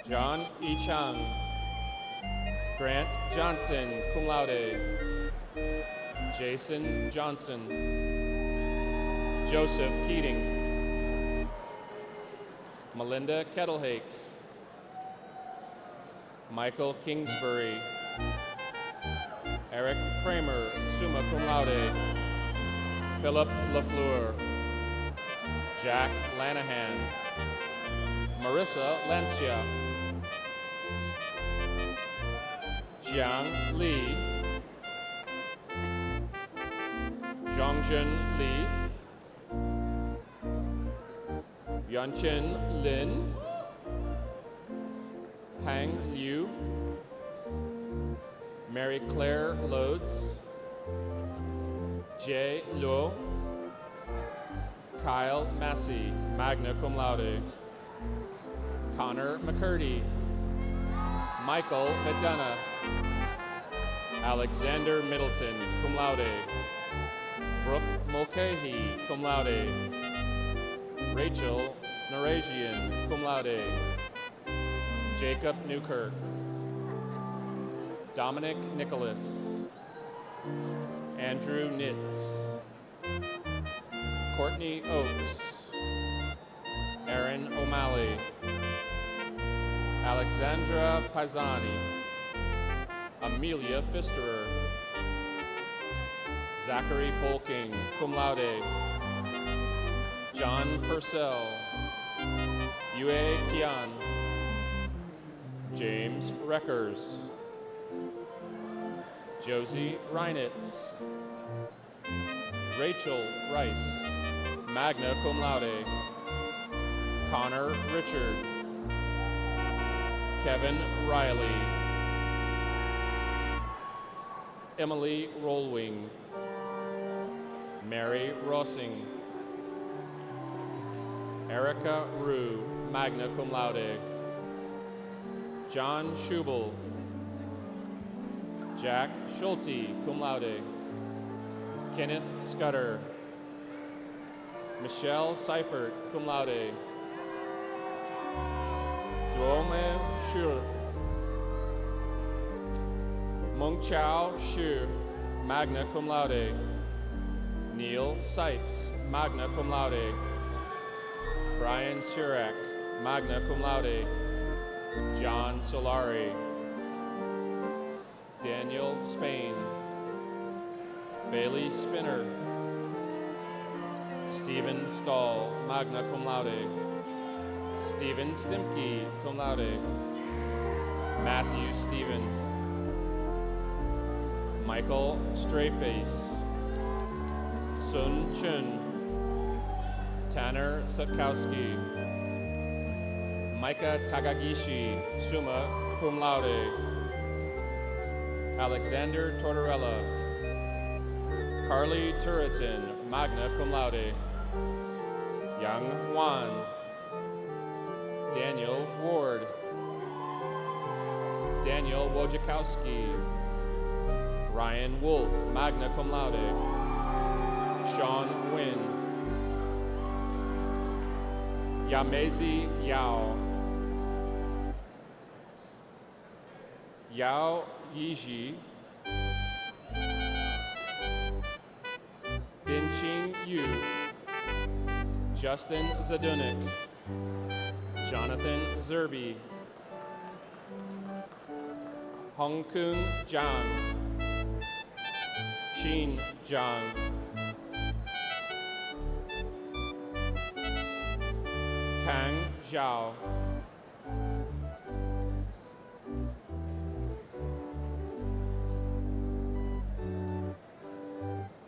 John E. Chang, Grant Johnson, cum laude, Jason Johnson, Joseph Keating, Melinda Kettlehake, Michael Kingsbury, Eric Kramer, summa cum laude, Philip LaFleur, Jack Lanahan, Marissa Lancia, Jiang Li, Zhongjun Li, Yuanchen Lin, Hang Liu, Mary Claire Lodes, Jay Luo, Kyle Massey, magna cum laude, Connor McCurdy, Michael McDonough, Alexander Middleton, cum laude, Brooke Mulcahy, cum laude, Rachel Narajian, cum laude, Jacob Newkirk, Dominic Nicholas, Andrew Nitz, Courtney Oakes, Aaron O'Malley, Alexandra Paisani, Amelia Pfisterer, Zachary Polking, cum laude, John Purcell, Yue Kian, James Reckers, Josie Reinitz, Rachel Rice, magna cum laude, Connor Richard, Kevin Riley, Emily Rollwing, Mary Rossing, Erica Rue, magna cum laude, John Schubel, Jack Schulte, cum laude, Kenneth Scudder. Michelle Seifert, cum laude. Duome Shu. Mung Chao Shu, magna cum laude. Neil Sipes, magna cum laude. Brian Shurak, magna cum laude. John Solari. Daniel Spain. Bailey Spinner. Stephen Stahl, magna cum laude. Stephen Stimke, cum laude. Matthew Stephen. Michael Strayface. Sun Chun. Tanner Sutkowski. Micah Tagagishi, summa cum laude. Alexander Tortorella. Carly Turretin, magna cum laude. Yang Wan. Daniel Ward. Daniel Wojciechowski. Ryan Wolf, magna cum laude. Sean Wynn. Yamezi Yao. Yao Yiji. Binqing Yu. Justin Zadunik. Jonathan Zerby. Hongkung Zhang. Xin Zhang. Kang Zhao.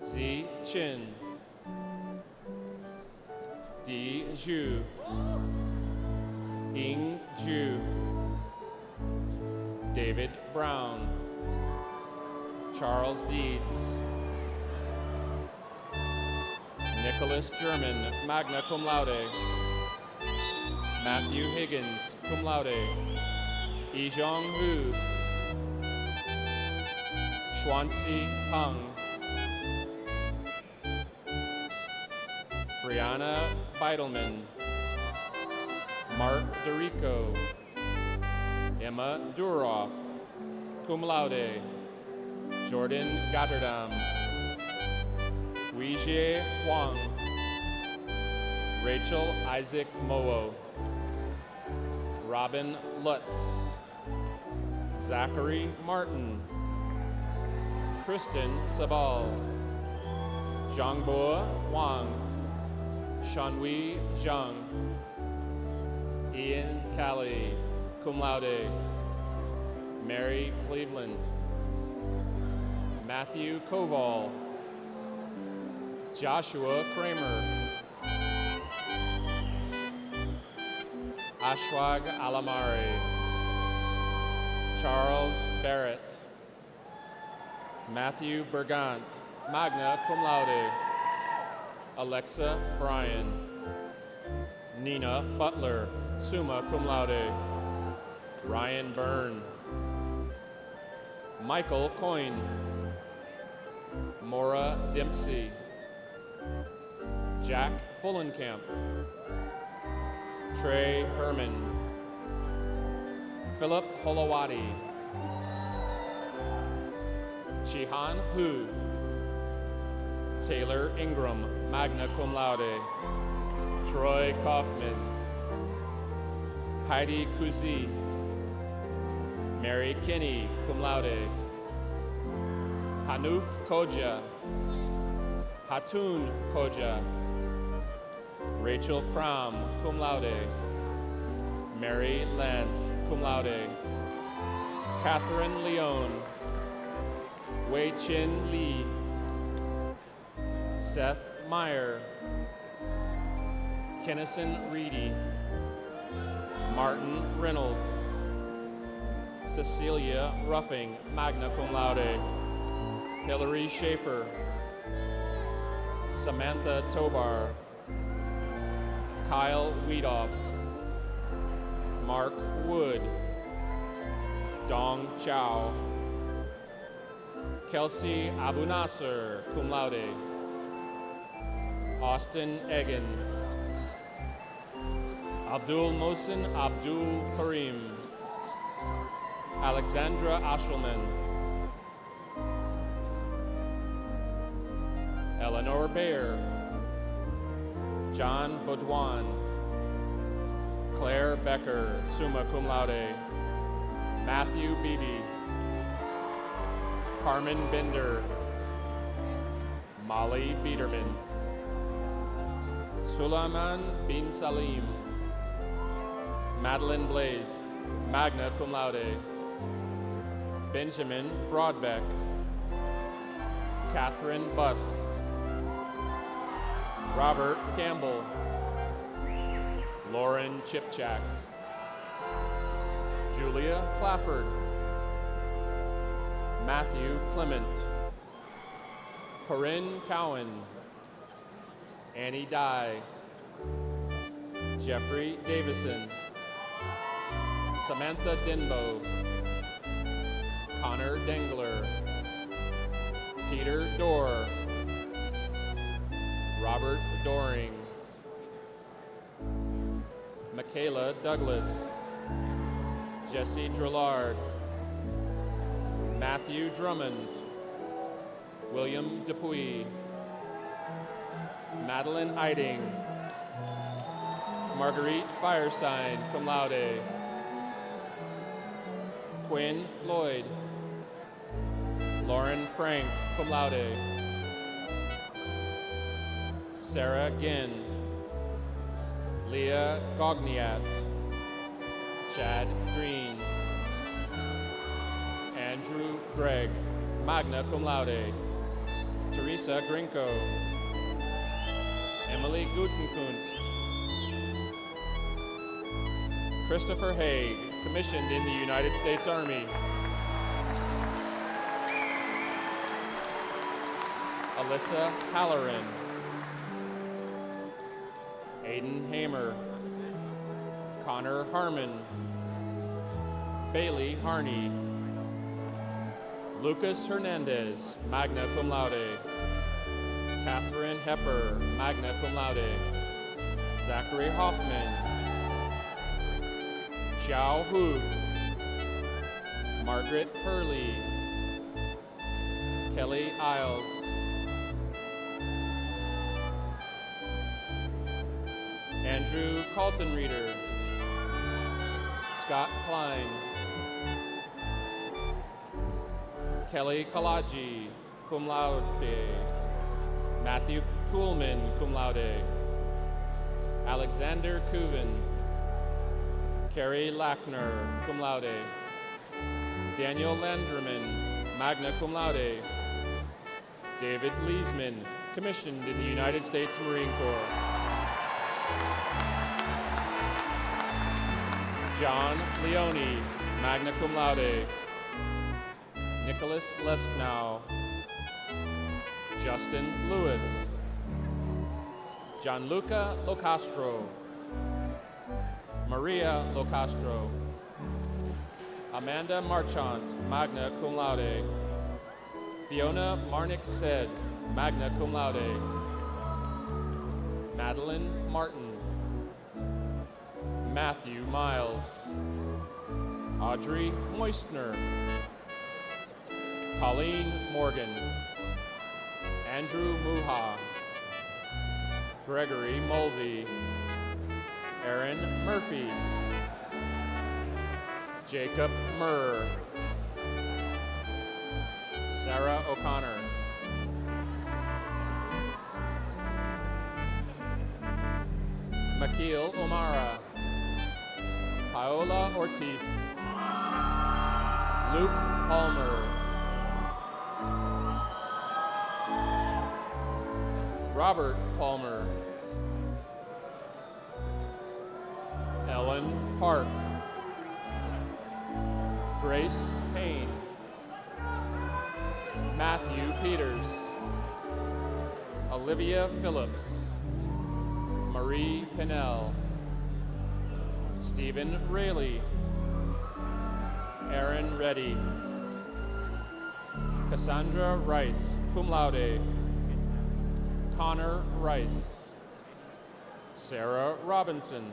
Zi Chin. Di Zhu. Ying Zhu. David Brown. Charles Deeds. Nicholas German, magna cum laude. Matthew Higgins, cum laude. Yizhong Hu. Xuanxi Peng. Brianna Beidelman. Mark Dorico. Emma Duroff, cum laude. Jordan Gotterdam. Weijie Huang. Rachel Isaac Mowo. Robin Lutz. Zachary Martin. Kristen Sabal. Zhangbo Wang. Shanhui Zhang. Ian Callie, cum laude. Mary Cleveland. Matthew Koval. Joshua Kramer. Ashwag Alamari. Charles Barrett. Matthew Bergant, magna cum laude. Alexa Bryan. Nina Butler, summa cum laude. Ryan Byrne. Michael Coyne. Maura Dempsey. Jack Fullenkamp. Trey Herman. Philip Holowati. Chihan Hu. Taylor Ingram, magna cum laude. Troy Kaufman. Heidi Kuzi. Mary Kinney, cum laude. Hanuf Koja. Hatun Koja. Rachel Cram, cum laude. Mary Lance, cum laude. Catherine Leone. Wei Chin Lee. Seth Meyer. Kennison Reedy. Martin Reynolds. Cecilia Ruffing, magna cum laude. Hillary Schaefer. Samantha Tobar. Kyle Weedoff. Mark Wood. Dong Chow. Kelsey Abu Nasser, cum laude. Austin Egan. Abdul Mohsen Abdul Karim. Alexandra Ashelman. Eleanor Bayer. John Baudouin. Claire Becker, summa cum laude. Matthew Beebe. Carmen Binder. Molly Biederman. Sulaiman bin Salim. Madeline Blaze, magna cum laude. Benjamin Broadbeck. Catherine Buss. Robert Campbell. Lauren Chipchak. Julia Clafford. Matthew Clement. Corinne Cowan. Annie Dye. Jeffrey Davison. Samantha Denbo. Connor Dengler. Peter Dorr. Robert Doring. Michaela Douglas. Jesse Drillard. Matthew Drummond. William Dupuy. Madeline Eiding. Marguerite Firestein, cum laude. Quinn Floyd. Lauren Frank, cum laude. Sarah Ginn. Leah Gogniat. Chad Green. Andrew Gregg, magna cum laude. Teresa Grinko. Emily Gutenkunst. Christopher Haig, commissioned in the United States Army. Alyssa Halloran. Aiden Hamer. Connor Harmon. Bailey Harney. Lucas Hernandez, magna cum laude. Catherine Hepper, magna cum laude. Zachary Hoffman. Xiao Hu. Margaret Hurley. Kelly Isles. Andrew Colton-Reeder. Scott Klein. Kelly Kalaji, cum laude. Matthew Kuhlman, cum laude. Alexander Kuven. Carrie Lackner, cum laude. Daniel Landerman, magna cum laude. David Leesman, commissioned in the United States Marine Corps. John Leone, magna cum laude. Nicholas Lesnow. Justin Lewis. Gianluca Locastro. Maria Locastro. Amanda Marchant, magna cum laude. Fiona Marnick Said, magna cum laude. Madeline Martin. Matthew Miles. Audrey Moistner. Colleen Morgan. Andrew Muha. Gregory Mulvey. Aaron Murphy. Jacob Murr. Sarah O'Connor. Makil O'Mara. Paola Ortiz. Luke Palmer. Robert Palmer. Ellen Park. Grace Payne. Matthew Peters. Olivia Phillips. Marie Pinnell. Stephen Rayleigh. Aaron Reddy. Cassandra Rice, cum laude. Connor Rice. Sarah Robinson.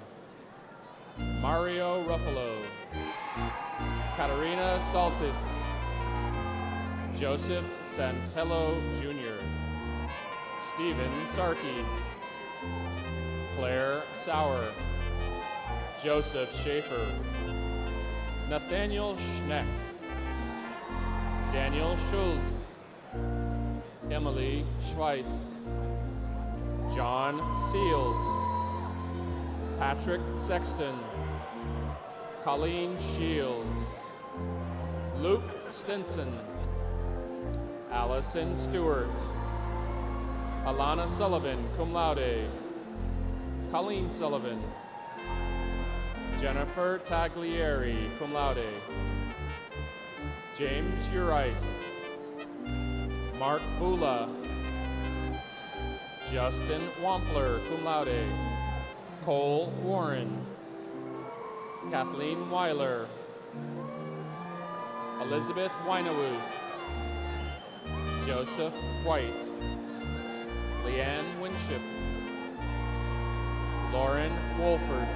Mario Ruffalo. Katarina Saltis. Joseph Santello Jr. Stephen Sarkey. Claire Sauer. Joseph Schaefer. Nathaniel Schneck. Daniel Schuld. Emily Schweiss. John Seals. Patrick Sexton. Colleen Shields. Luke Stinson. Allison Stewart. Alana Sullivan, cum laude. Colleen Sullivan. Jennifer Taglieri, cum laude. James Urice. Mark Bula. Justin Wampler, cum laude. Cole Warren. Kathleen Weiler. Elizabeth Wynowuth. Joseph White. Leanne Winship. Lauren Wolford.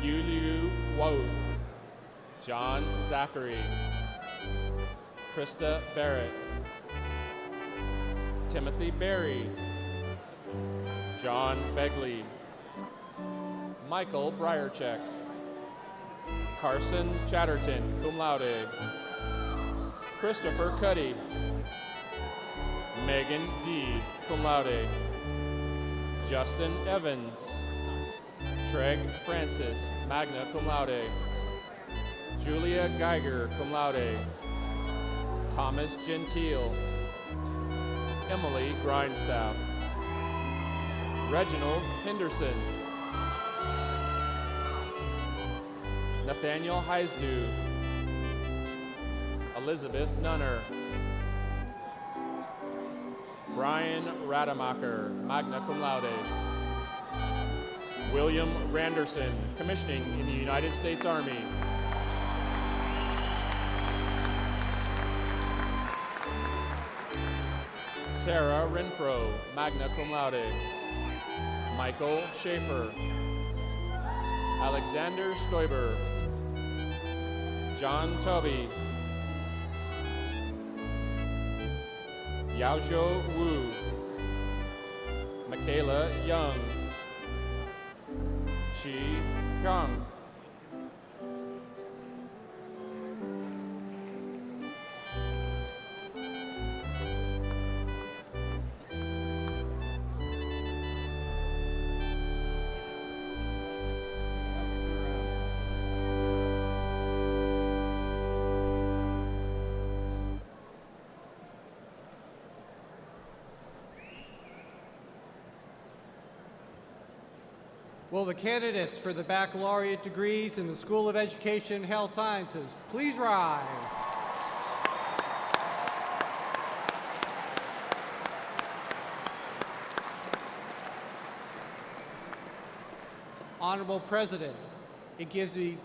Yuliu Wu. John Zachary. Krista Barrett. Timothy Berry. John Begley. Michael Briarcheck. Carson Chatterton, cum laude. Christopher Cuddy. Megan D., cum laude. Justin Evans. Treg Francis, magna cum laude. Julia Geiger, cum laude. Thomas Gentile. Emily Grindstaff. Reginald Henderson. Nathaniel Heisdu. Elizabeth Nunner. Brian Rademacher, magna cum laude. William Randerson, commissioning in the United States Army. Sarah Renfro, magna cum laude. Michael Schaefer. Alexander Stoiber. John Toby. Yaozhou Wu. Michaela Young. Chi Hyung. Will the candidates for the baccalaureate degrees in the School of Education and Health Sciences please rise? Honorable President, it gives me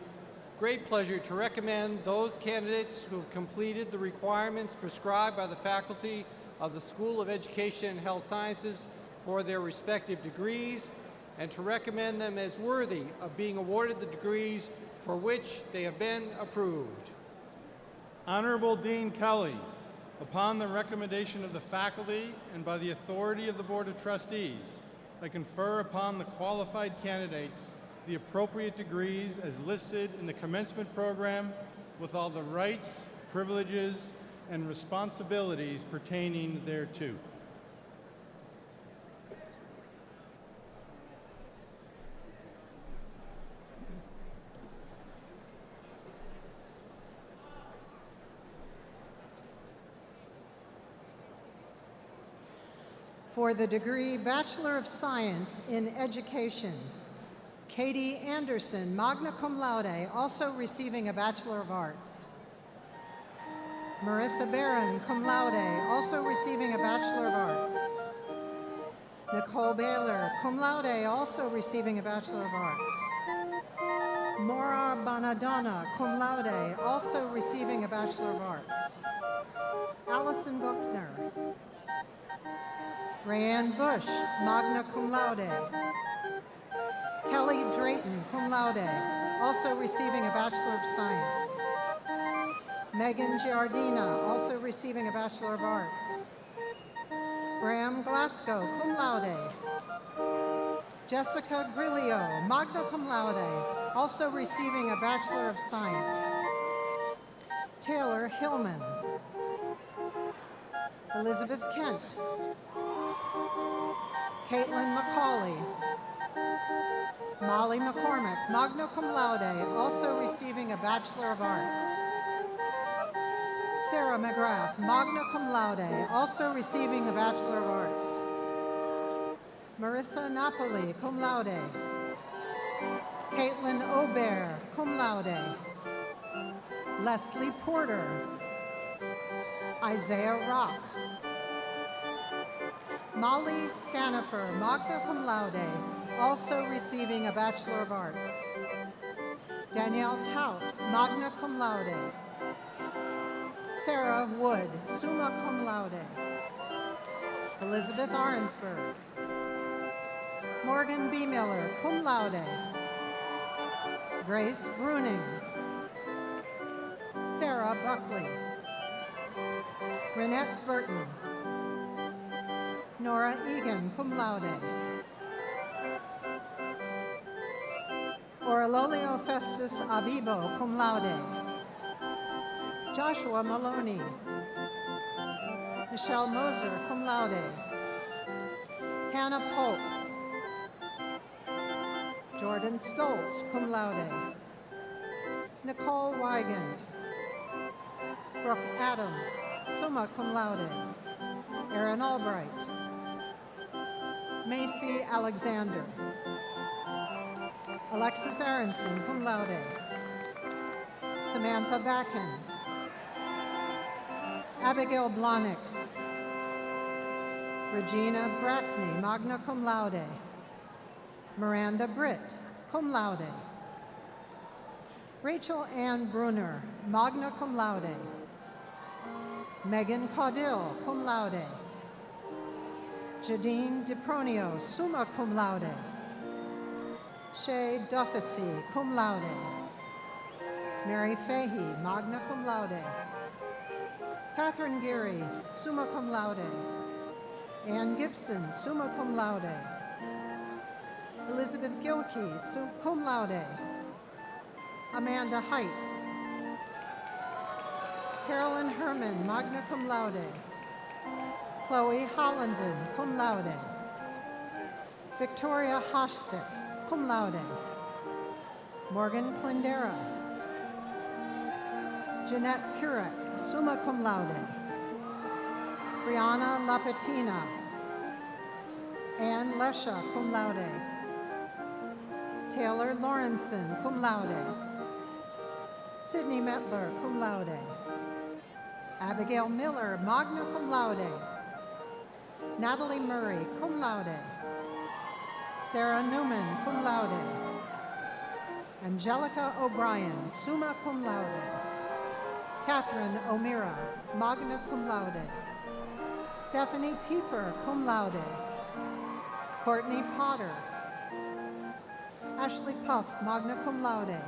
great pleasure to recommend those candidates who have completed the requirements prescribed by the faculty of the School of Education and Health Sciences for their respective degrees, and to recommend them as worthy of being awarded the degrees for which they have been approved. Honorable Dean Kelly, upon the recommendation of the faculty and by the authority of the Board of Trustees, I confer upon the qualified candidates the appropriate degrees as listed in the commencement program with all the rights, privileges, and responsibilities pertaining thereto. For the degree Bachelor of Science in Education, Katie Anderson, magna cum laude, also receiving a Bachelor of Arts. Marissa Barron, cum laude, also receiving a Bachelor of Arts. Nicole Baylor, cum laude, also receiving a Bachelor of Arts. Maura Bonadonna, cum laude, also receiving a Bachelor of Arts. Allison Buchner. Rayanne Bush, magna cum laude. Kelly Drayton, cum laude, also receiving a Bachelor of Science. Megan Giardina, also receiving a Bachelor of Arts. Graham Glasgow, cum laude. Jessica Grillo, magna cum laude, also receiving a Bachelor of Science. Taylor Hillman. Elizabeth Kent. Caitlin McCauley. Molly McCormick, magna cum laude, also receiving a Bachelor of Arts. Sarah McGrath, magna cum laude, also receiving a Bachelor of Arts. Marissa Napoli, cum laude. Caitlin Aubert, cum laude. Leslie Porter. Isaiah Rock. Molly Stanifer, magna cum laude, also receiving a Bachelor of Arts. Danielle Tout, magna cum laude. Sarah Wood, summa cum laude. Elizabeth Arnsberg. Morgan B. Miller, cum laude. Grace Bruning. Sarah Buckley. Renette Burton. Nora Egan, cum laude. Orlolio Festus Abibo, cum laude. Joshua Maloney. Michelle Moser, cum laude. Hannah Polk. Jordan Stoltz, cum laude. Nicole Wigand. Brooke Adams, summa cum laude. Aaron Albright. Macy Alexander. Alexis Aronson, cum laude. Samantha Backen. Abigail Blahnik. Regina Brackney, magna cum laude. Miranda Britt, cum laude. Rachel Ann Brunner, magna cum laude. Megan Caudill, cum laude. Jadine DePronio, summa cum laude. Shay Duffesey, cum laude. Mary Fahey, magna cum laude. Catherine Geary, summa cum laude. Ann Gibson, summa cum laude. Elizabeth Gilkey, cum laude. Amanda Height. Carolyn Herman, magna cum laude. Chloe Hollenden, cum laude. Victoria Hostick, cum laude. Morgan Clindera. Jeanette Kurek, summa cum laude. Brianna Lapatina. Ann Lesha, cum laude. Taylor Lawrenson, cum laude. Sydney Metler, cum laude. Abigail Miller, magna cum laude. Natalie Murray, cum laude. Sarah Newman, cum laude. Angelica O'Brien, summa cum laude. Catherine O'Meara, magna cum laude. Stephanie Pieper, cum laude. Courtney Potter. Ashley Puff, magna cum laude.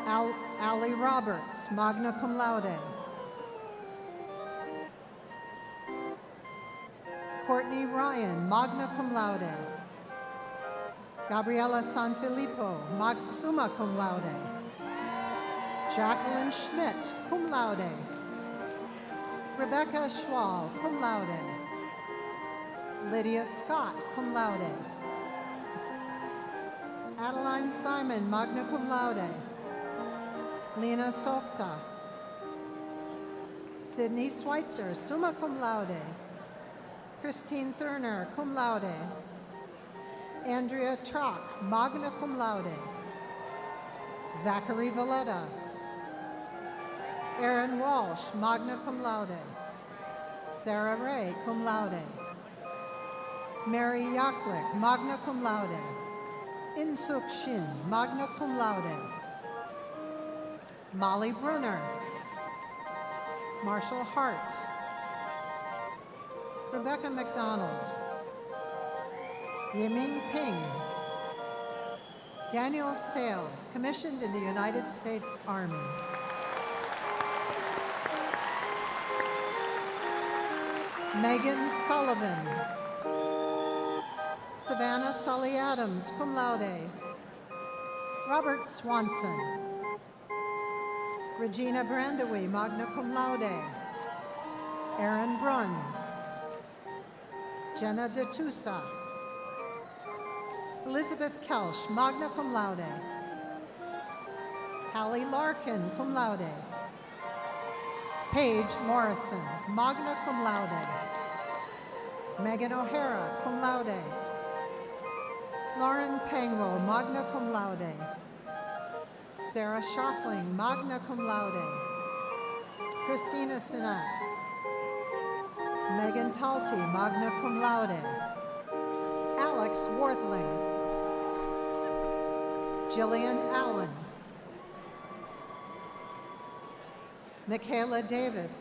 Allie Roberts, magna cum laude. Courtney Ryan, magna cum laude. Gabriela Sanfilippo, summa cum laude. Jacqueline Schmidt, cum laude. Rebecca Schwal, cum laude. Lydia Scott, cum laude. Adeline Simon, magna cum laude. Lena Softa. Sydney Schweitzer, summa cum laude. Christine Thurner, cum laude. Andrea Trock, magna cum laude. Zachary Valletta. Aaron Walsh, magna cum laude. Sarah Ray, cum laude. Mary Yaklick, magna cum laude. In-suk Shin, magna cum laude. Molly Brunner. Marshall Hart. Rebecca McDonald. Yiming Ping. Daniel Sales, commissioned in the United States Army. Megan Sullivan. Savannah Sully Adams, cum laude. Robert Swanson. Regina Brandewy, magna cum laude. Aaron Brunn. Jenna DeTusa. Elizabeth Kelsch, magna cum laude. Hallie Larkin, cum laude. Paige Morrison, magna cum laude. Megan O'Hara, cum laude. Lauren Pango, magna cum laude. Sarah Shockling, magna cum laude. Christina Sinak. Megan Talty, magna cum laude. Alex Worthling. Jillian Allen. Michaela Davis.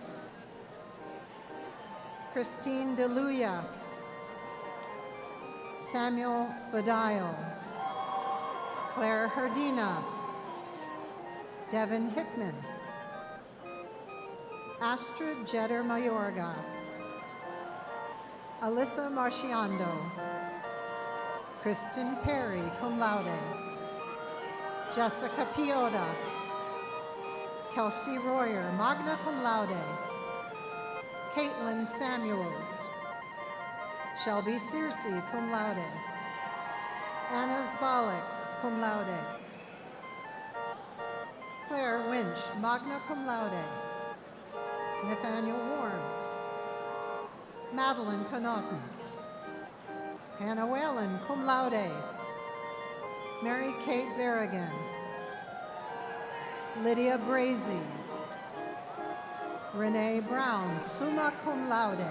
Christine DeLuya. Samuel Fadile. Claire Herdina. Devin Hickman. Astrid Jeter Mayorga. Alyssa Marciando. Kristen Perry, cum laude. Jessica Piota. Kelsey Royer, magna cum laude. Caitlin Samuels. Shelby Searcy, cum laude. Anna Zbalik, cum laude. Claire Winch, magna cum laude. Nathaniel Worms. Madeline Connaughton. Hannah Whalen, cum laude. Mary Kate Berrigan. Lydia Brazy. Renee Brown, summa cum laude.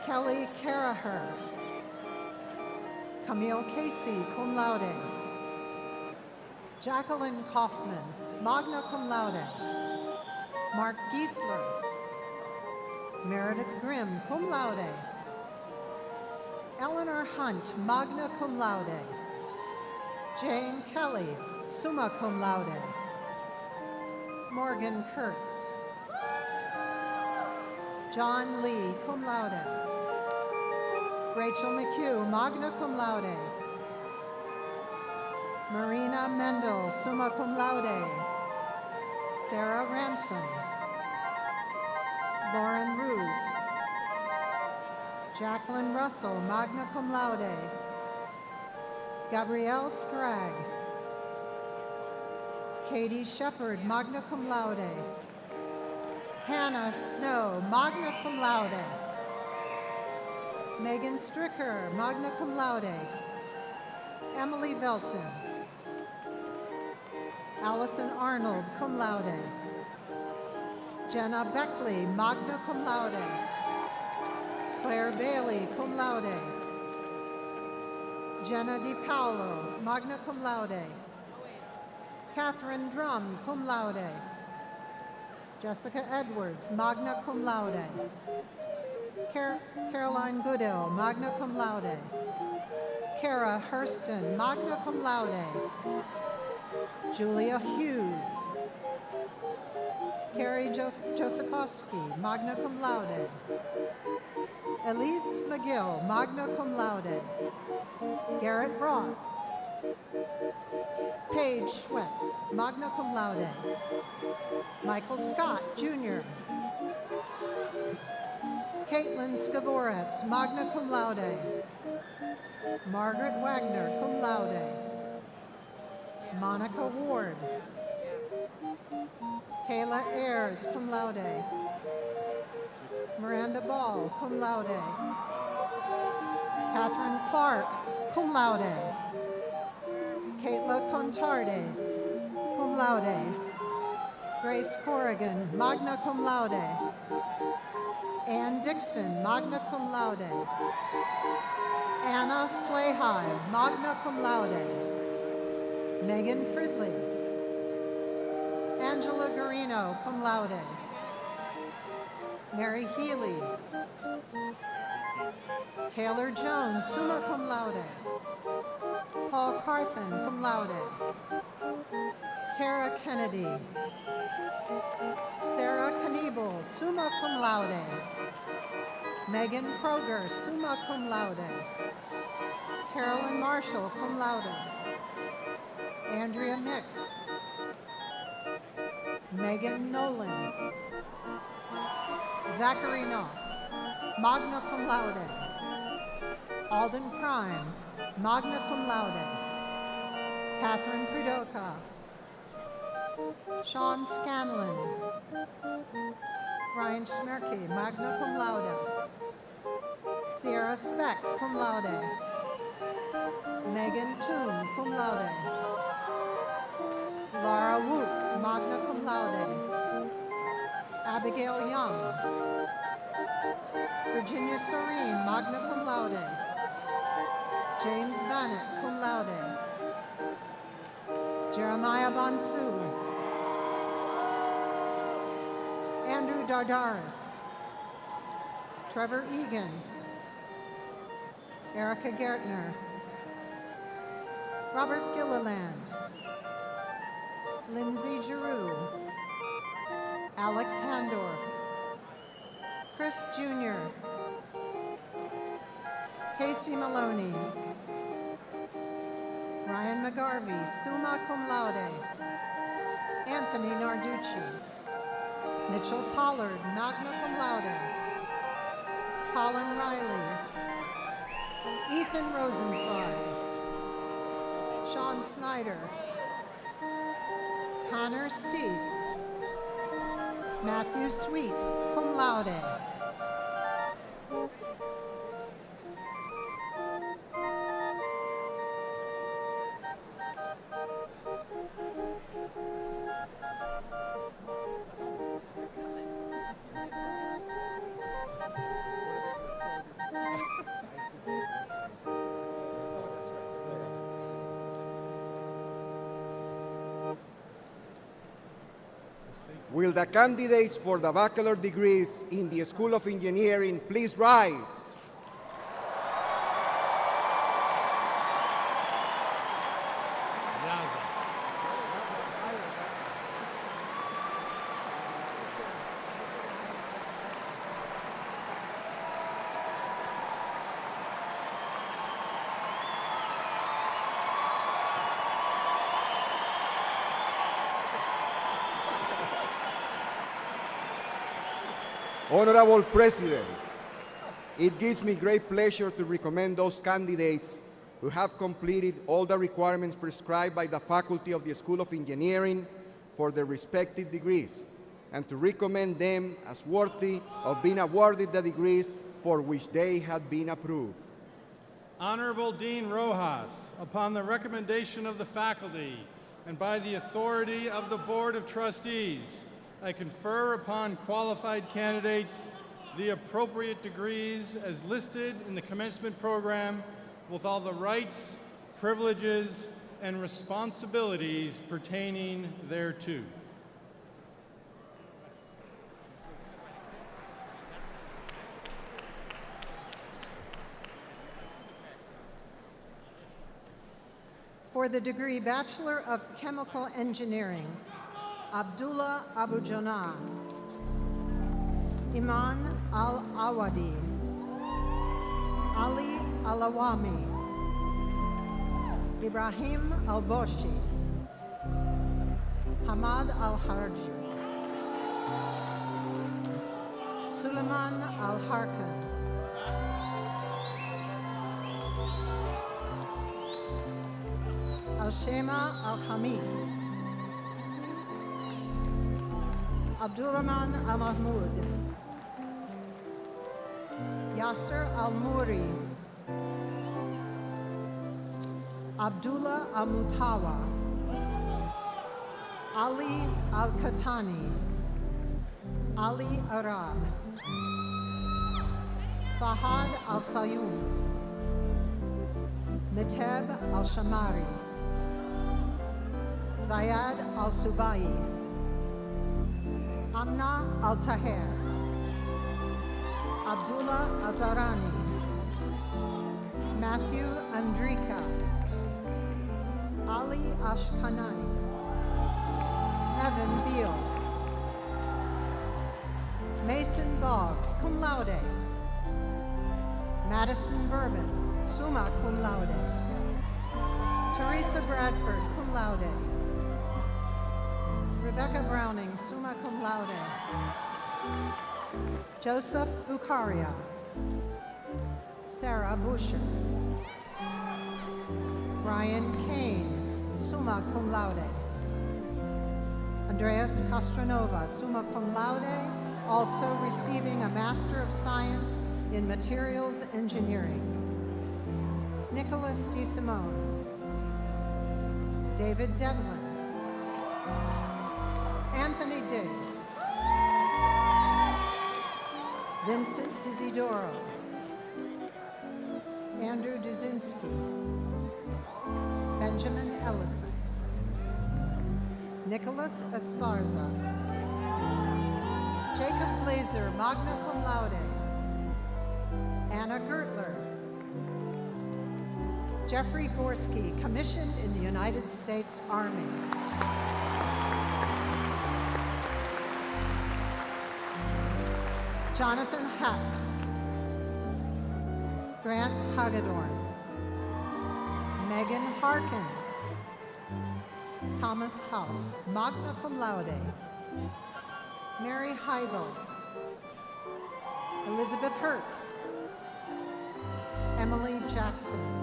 Kelly Caraher. Camille Casey, cum laude. Jacqueline Kaufman, magna cum laude. Mark Giesler. Meredith Grimm, cum laude. Eleanor Hunt, magna cum laude. Jane Kelly, summa cum laude. Morgan Kurtz. John Lee, cum laude. Rachel McHugh, magna cum laude. Marina Mendel, summa cum laude. Sarah Ransom. Lauren Ruse. Jacqueline Russell, magna cum laude. Gabrielle Scragg. Katie Shepard, magna cum laude. Hannah Snow, magna cum laude. Megan Stricker, magna cum laude. Emily Velton. Allison Arnold, cum laude. Jenna Beckley, magna cum laude. Claire Bailey, cum laude. Jenna DiPaolo, magna cum laude. Catherine Drum, cum laude. Jessica Edwards, magna cum laude. Caroline Goodell, magna cum laude. Kara Hurston, magna cum laude. Julia Hughes. Carrie Josephowski, magna cum laude. Elise McGill, magna cum laude. Garrett Ross. Paige Schwetz, magna cum laude. Michael Scott, Jr. Caitlin Skavoretz, magna cum laude. Margaret Wagner, cum laude. Monica Ward. Kayla Ayers, cum laude. Miranda Ball, cum laude. Catherine Clark, cum laude. Kayla Contarde, cum laude. Grace Corrigan, magna cum laude. Ann Dixon, magna cum laude. Anna Flahive, magna cum laude. Megan Fridley. Angela Garino, cum laude. Mary Healy. Taylor Jones, summa cum laude. Paul Carthen, cum laude. Tara Kennedy. Sarah Kniebel, summa cum laude. Megan Kroger, summa cum laude. Carolyn Marshall, cum laude. Andrea Mick. Megan Nolan. Zachary Knopf, magna cum laude. Alden Prime, magna cum laude. Catherine Pridoka. Sean Scanlon. Ryan Smerke, magna cum laude. Sierra Speck, cum laude. Megan Toom, cum laude. Laura Woot, magna cum laude. Abigail Young. Virginia Serene, magna cum laude. James Vanek, cum laude. Jeremiah Bonsu. Andrew Dardaris. Trevor Egan. Erica Gertner. Robert Gilliland. Lindsay Giroux. Alex Handorf. Chris Jr. Casey Maloney. Ryan McGarvey, summa cum laude. Anthony Narducci. Mitchell Pollard, magna cum laude. Colin Riley. Ethan Rosenzweig. Sean Snyder. Connor Steese. Matthew Sweet, cum laude. Will the candidates for the bachelor degrees in the School of Engineering please rise? Honorable President, it gives me great pleasure to recommend those candidates who have completed all the requirements prescribed by the faculty of the School of Engineering for their respective degrees, and to recommend them as worthy of being awarded the degrees for which they have been approved. Honorable Dean Rojas, upon the recommendation of the faculty and by the authority of the Board of Trustees, I confer upon qualified candidates the appropriate degrees as listed in the commencement program with all the rights, privileges, and responsibilities pertaining thereto. For the degree Bachelor of Chemical Engineering, Abdullah Abu Janah, Iman Al-Awadi, Ali Al-Awami, Ibrahim Al-Boshi, Hamad Al-Harji, Suleiman Al-Harkan, Al-Shema Al-Hamis, Abdurrahman Al-Mahmoud, Yasser Al-Muri, Abdullah Al-Mutawa, Ali Al-Katani, Ali Arab, Fahad Al-Sayoum, Miteb Al-Shamari, Zayad Al-Subai, Amna Al-Taher, Abdullah Azarani, Matthew Andrika, Ali Ashkanani, Evan Beal, Mason Boggs, cum laude, Madison Bourbon, summa cum laude, Teresa Bradford, cum laude, Rebecca Browning, summa cum laude, Joseph Bukaria, Sarah Busher, Brian Kane, summa cum laude, Andreas Castronova, summa cum laude, also receiving a Master of Science in Materials Engineering. Nicholas DeSimone, David Devlin, Anthony Diggs, Vincent Dizidoro, Andrew Duzinski, Benjamin Ellison, Nicholas Esparza, Jacob Blazer, magna cum laude, Anna Gertler, Jeffrey Gorski, commissioned in the United States Army. Jonathan Hack, Grant Hagedorn, Megan Harkin, Thomas Huff, magna cum laude, Mary Heigl, Elizabeth Hertz, Emily Jackson,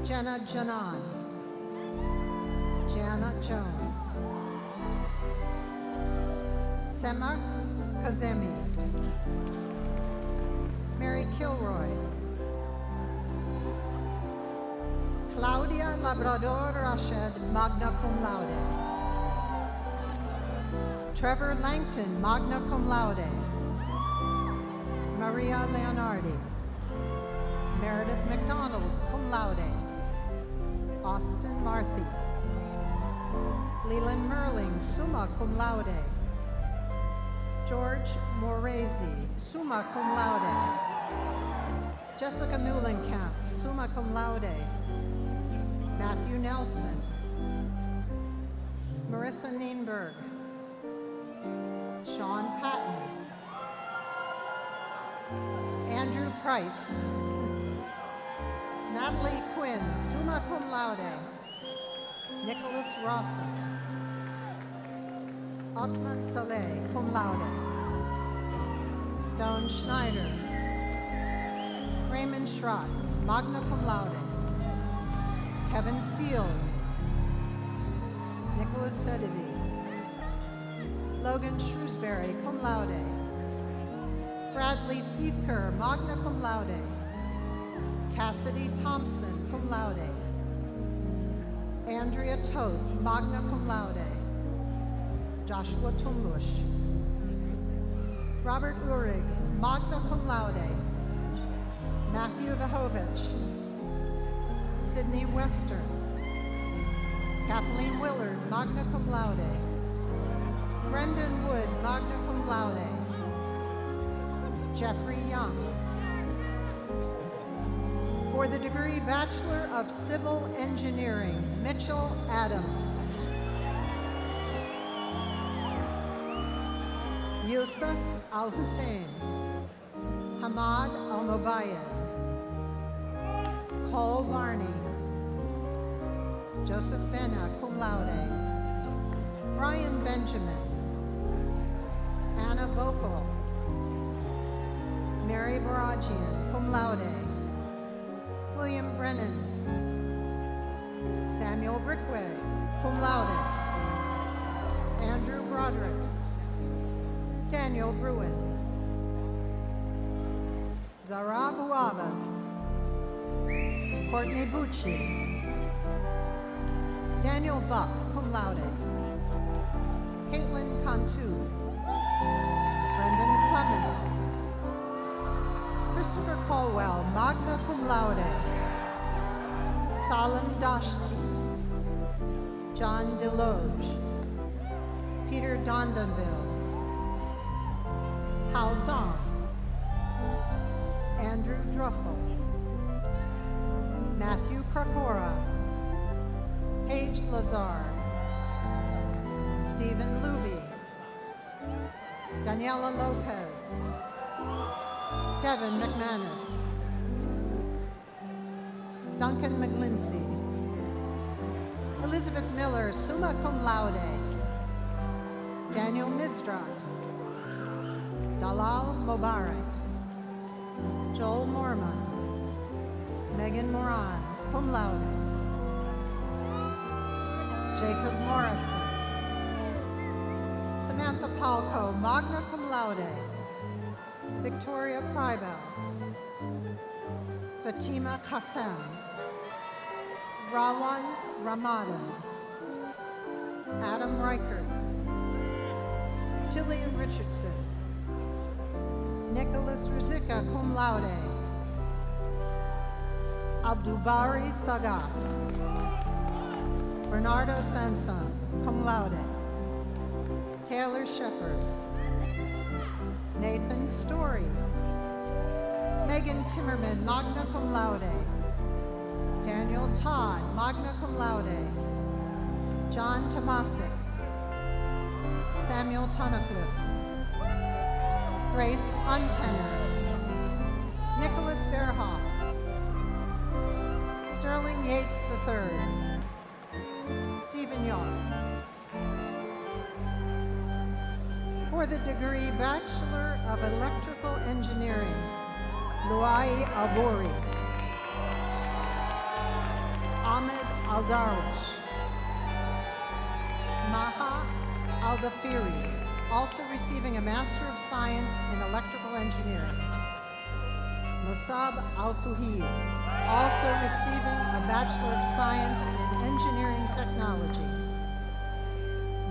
Jenna Janan, Jana Jones, Sema Kazemi, Mary Kilroy, Claudia Labrador Rashid, magna cum laude, Trevor Langton, magna cum laude, Maria Leonardi, Meredith McDonald, cum laude, Austin Marthy, Leland Merling, summa cum laude, George Morezi, summa cum laude, Jessica Muhlenkamp, summa cum laude, Matthew Nelson, Marissa Neenberg, Sean Patton, Andrew Price, Natalie Quinn, summa cum laude, Nicholas Rossi, Othman Saleh, cum laude, Stone Schneider, Raymond Schratz, magna cum laude, Kevin Seals, Nicholas Sedevi, Logan Shrewsbury, cum laude, Bradley Siefker, magna cum laude, Cassidy Thompson, cum laude, Andrea Toth, magna cum laude, Joshua Tumbush, Robert Uhrig, magna cum laude, Matthew Vahovich, Sydney Western, Kathleen Willard, magna cum laude, Brendan Wood, magna cum laude, Jeffrey Young. For the degree Bachelor of Civil Engineering, Mitchell Adams. Yusuf Al-Hussein, Hamad Al-Mobayed, Cole Barney, Joseph Bena, cum laude, Brian Benjamin, Anna Bokel, Mary Barajian, cum laude, William Brennan, Samuel Brickway, cum laude, Andrew Broderick, Daniel Bruin, Zara Buavas, Courtney Bucci, Daniel Buck, cum laude, Caitlin Cantu, Brendan Clemens, Christopher Colwell, magna cum laude, Salim Dashti, John Deloge, Peter Dondonville, Hao Dong, Andrew Druffel, Matthew Krakora, Paige Lazar, Stephen Luby, Daniela Lopez, Devon McManus, Duncan McGlincy, Elizabeth Miller, summa cum laude, Daniel Mistrak, Dalal Mubarak, Joel Mormon, Megan Moran, cum laude, Jacob Morrison, Samantha Palco, magna cum laude, Victoria Pribel, Fatima Qassem, Rawan Ramadan, Adam Reichert, Jillian Richardson, Nicholas Ruzicka, cum laude, Abdubari Sagaf, Bernardo Sanson, cum laude, Taylor Shephers, Nathan Story, Megan Timmerman, magna cum laude, Daniel Todd, magna cum laude, John Tomasic, Samuel Tunnicliffe, Grace Untenner, Nicholas Verhoff, Sterling Yates III, Stephen Yoss. For the degree Bachelor of Electrical Engineering, Luai Abori, Ahmed Al-Darwish, Maha Al-Dafiri, also receiving a Master of Science in Electrical Engineering. Musab Al-Fuhid, also receiving a Bachelor of Science in Engineering Technology.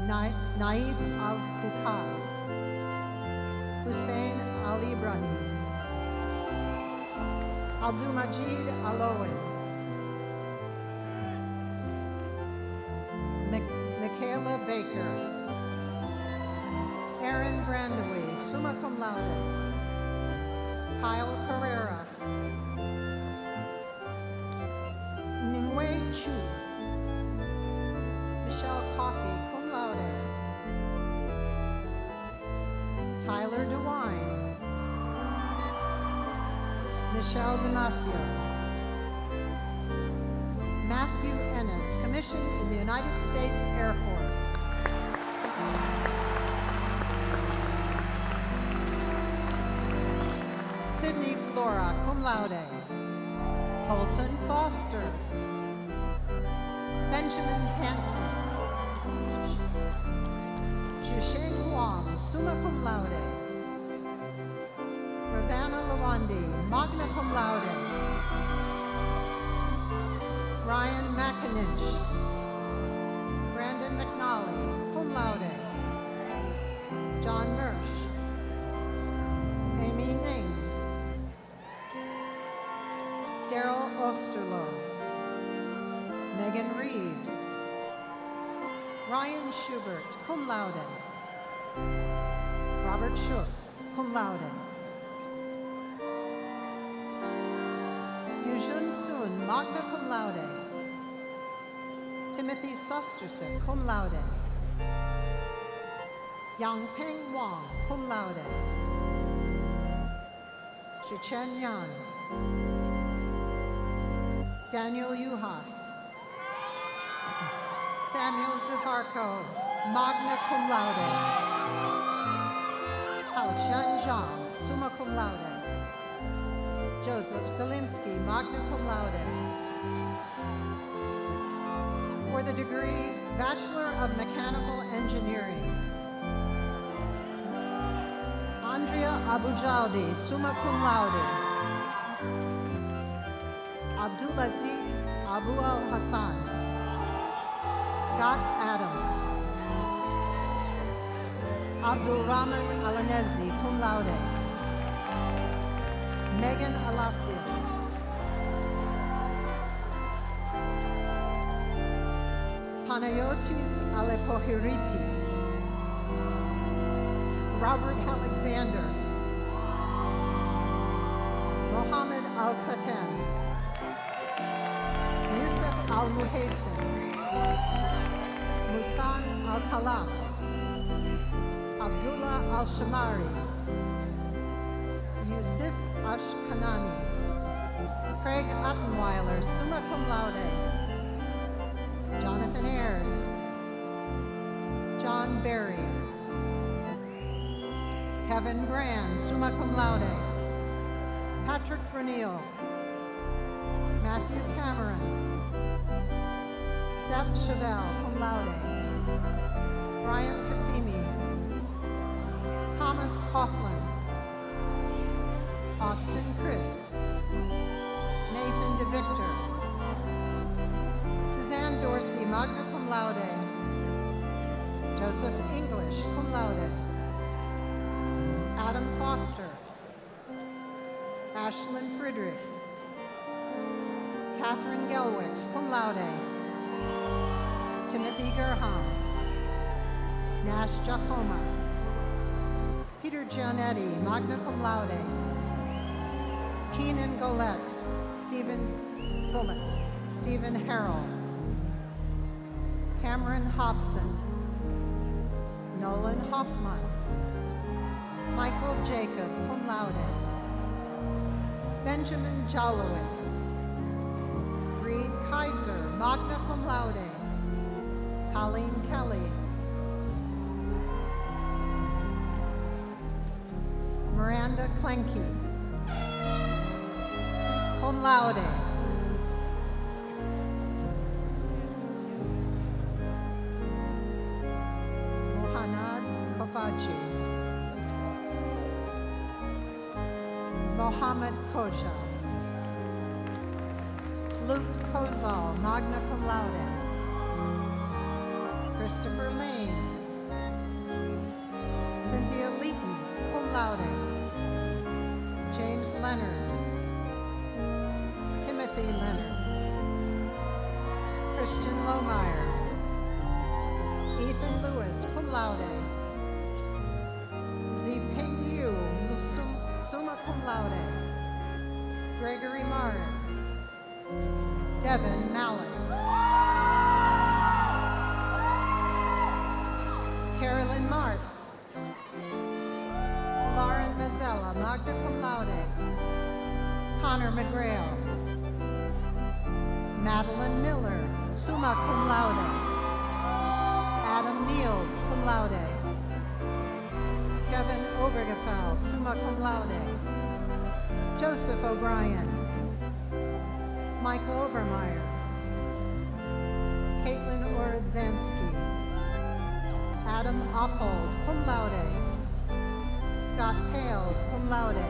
Naif Al-Hukal, Hussein Al-Ibrahim, Abdul Majid Alowen, Michaela Baker, Aaron Brandaway, summa cum laude, Kyle Carrera, Ningwei Chu, Michelle Coffey, cum laude, Tyler DeWine, Michelle Damasio, Matthew Ennis, commissioned in the United States Air Force. Sydney Flora, cum laude, Colton Foster, Benjamin Hansen, Xusheng Huang, summa cum laude, Rosanna Lawandi, magna cum laude, Ryan McIninch, Brandon McNally, cum laude, John Mersch, Amy Ning, Daryl Osterloh, Megan Reeves, Ryan Schubert, cum laude, Robert Schuff, cum laude, Yujun Sun, magna cum laude, Timothy Susterson, cum laude, Yangpeng Wang, cum laude, Shichen Yan, Daniel Uhas, Samuel Zuharko, magna cum laude, Hao Xian Zhang, summa cum laude, Joseph Zelinsky, magna cum laude. For the degree Bachelor of Mechanical Engineering, Andrea Abujaldi, summa cum laude, Abdulaziz Abu Al-Hassan, Scott Adams, Abdul Rahman Alanezi, cum laude, Megan Alassio, Panayotis Alepohiritis, Robert Alexander, Mohammed Al-Khatem, Yusuf Al-Muhaysin, Musan Al-Khalaf, Abdullah Al-Shamari, Yusuf Ashkanani, Craig Ottenweiler, summa cum laude, Jonathan Ayers, John Berry, Kevin Brand, summa cum laude, Patrick Brunel, Matthew Cameron, Seth Chevelle, cum laude, Brian Cassimi, Thomas Coughlin, Austin Crisp, Nathan DeVictor, Suzanne Dorsey, magna cum laude, Joseph English, cum laude, Adam Foster, Ashlyn Friedrich, Catherine Gelwicks, cum laude, Timothy Gerham, Nash Giacomo, Peter Giannetti, magna cum laude, Keenan Goletz, Stephen Harrell, Cameron Hobson, Nolan Hoffman, Michael Jacob, cum laude, Benjamin Jalowick, Reed Kaiser, magna cum laude, Colleen Kelly, Miranda Klenke, cum laude, Mohanad Kofaji, Mohammed Koja, Luke Kozal, magna cum laude, Christopher Lane, Cynthia Leeton, cum laude, James Leonard, Timothy Leonard, Christian Lohmeyer, Ethan Lewis, cum laude, Ziping Yu, summa cum laude, Gregory Martin, Devon Mallet, Carolyn Martz, Lauren Mazzella, magna cum laude, Connor McGrail, Madeline Miller, summa cum laude, Adam Niels, cum laude, Kevin Obergefell, summa cum laude, Joseph O'Brien, Michael Overmeyer, Caitlin Orodzansky, Adam Oppold, cum laude, Scott Pales, cum laude,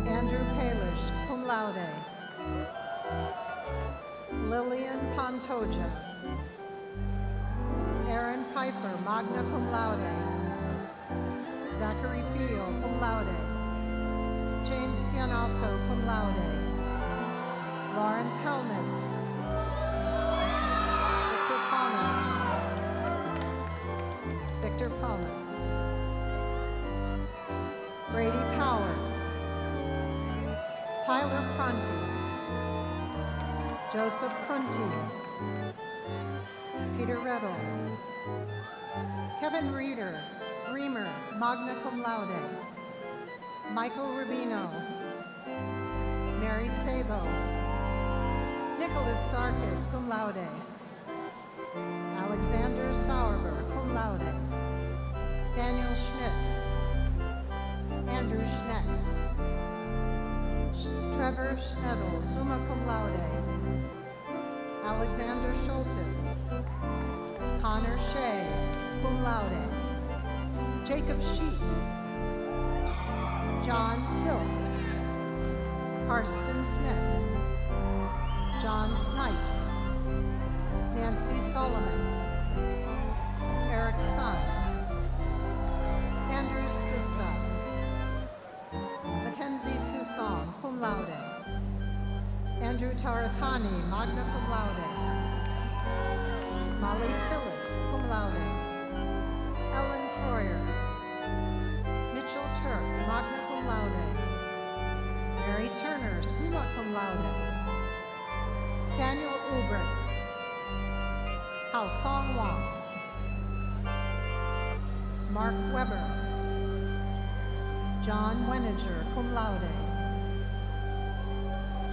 Andrew Palish, cum laude, Lillian Pantoja, Aaron Pfeiffer, magna cum laude, Zachary Field, cum laude, James Pianalto, cum laude, Lauren Pelnitz, Victor Pollock, Brady Powers, Tyler Prunty, Joseph Prunty, Peter Rettle, Kevin Reeder, Reamer, magna cum laude, Michael Rubino, Mary Sabo, Nicholas Sarkis, cum laude, Alexander Sauerber, cum laude, Daniel Schmidt, Andrew Schneck, Trevor Schnedel, summa cum laude, Alexander Schultes, Connor Shea, cum laude, Jacob Sheets, John Silk, Karsten Smith, John Snipes, Nancy Solomon, Eric Sons, Andrew Spista, Mackenzie Susong, cum laude, Andrew Taratani, magna cum laude, Molly Tillis, cum laude. Ellen Troyer. Mitchell Turk, magna cum laude. Mary Turner, summa cum laude. Daniel Ubert. Hao Song Wang. Mark Weber. John Weninger, cum laude.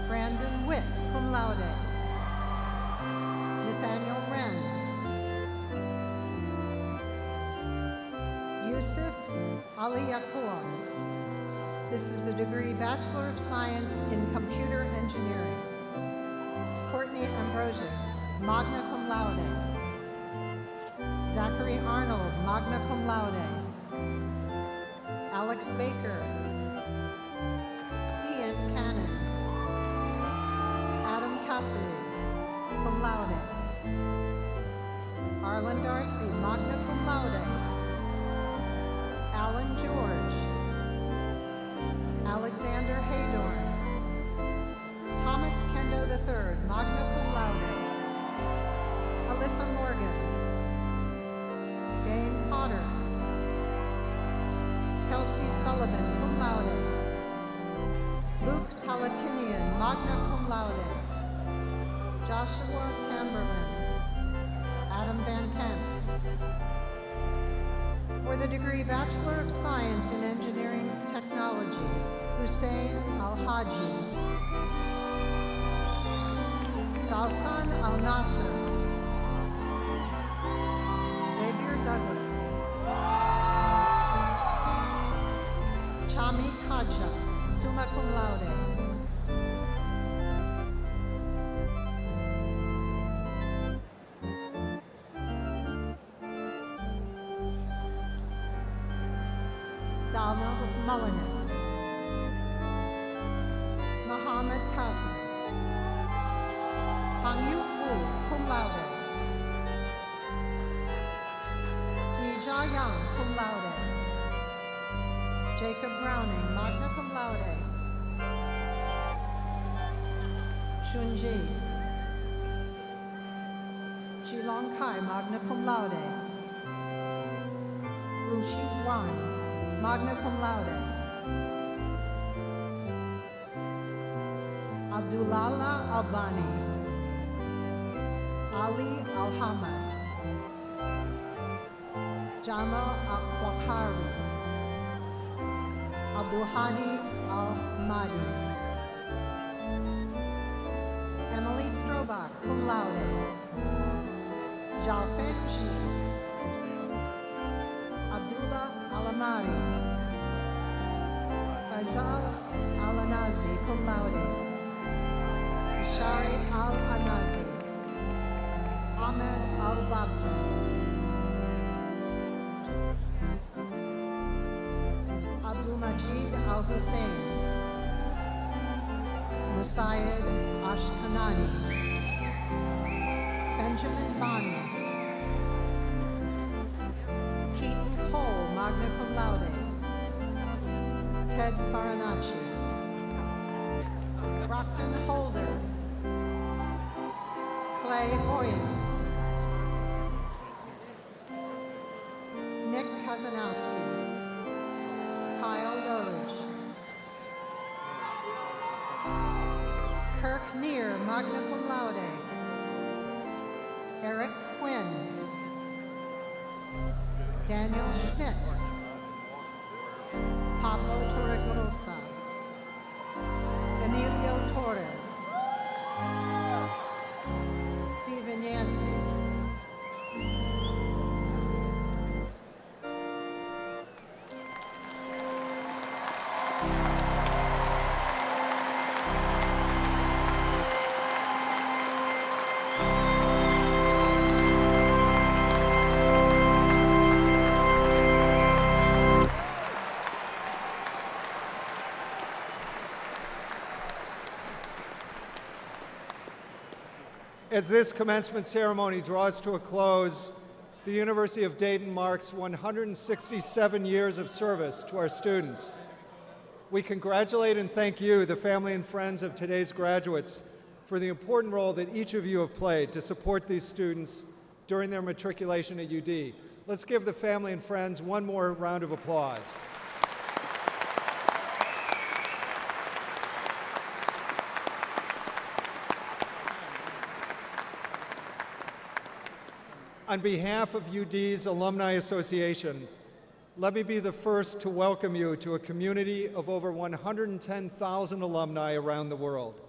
Brandon Witt, cum laude. Nathaniel Wren. Yusuf Ali Yakoum. This is the degree Bachelor of Science in Computer Engineering. Courtney Ambrosiak, magna cum laude. Zachary Arnold, magna cum laude. Alex Baker. Ian Cannon. Adam Cassidy, cum laude. Arlen Darcy, magna cum laude. Alan George. Alexander Haydorn. Thomas Kendo III, magna cum laude. Alyssa Morgan. Dane Potter. Kelsey Sullivan, cum laude. Luke Talatinian, magna cum laude. Joshua Tamberlin. Adam Van Kemp. For the degree Bachelor of Science in Engineering Technology, Hussein Al-Haji. Salsan Al-Nasser. Xavier Douglas. Chami Kaja, summa cum laude. Donald Mullenix. Muhammad Qasim. Hangyu Wu, cum laude. Ija Yang, cum laude. Jacob Browning, magna cum laude. Shunji. Jilong Kai, magna cum laude. Ruchi Wang, magna cum laude. Abdullah Albani. Ali Alhamad. Jamal Akwahari. Abdulhadi Al-Mahdi. Emily Strobach, cum laude. Zhao Fengji. Abdullah Alamari. Faisal Al-Anazi, cum laude. Ishari Al-Anazi. Ahmed Al-Babta. Majid Al-Hussein. Musayed Ashkanani. Benjamin Bani. Keaton Cole, magna cum laude. Ted Farinacci. Brockton Holder. Clay Hoyen. Nick Kazanowski. Kyle Doge. Kirk Neer, magna cum laude. Eric Quinn. Daniel Schmidt. Pablo Torregrosa. Emilio Torres. Stephen Yancey. As this commencement ceremony draws to a close, the University of Dayton marks 167 years of service to our students. We congratulate and thank you, the family and friends of today's graduates, for the important role that each of you have played to support these students during their matriculation at UD. Let's give the family and friends one more round of applause. On behalf of UD's Alumni Association, let me be the first to welcome you to a community of over 110,000 alumni around the world.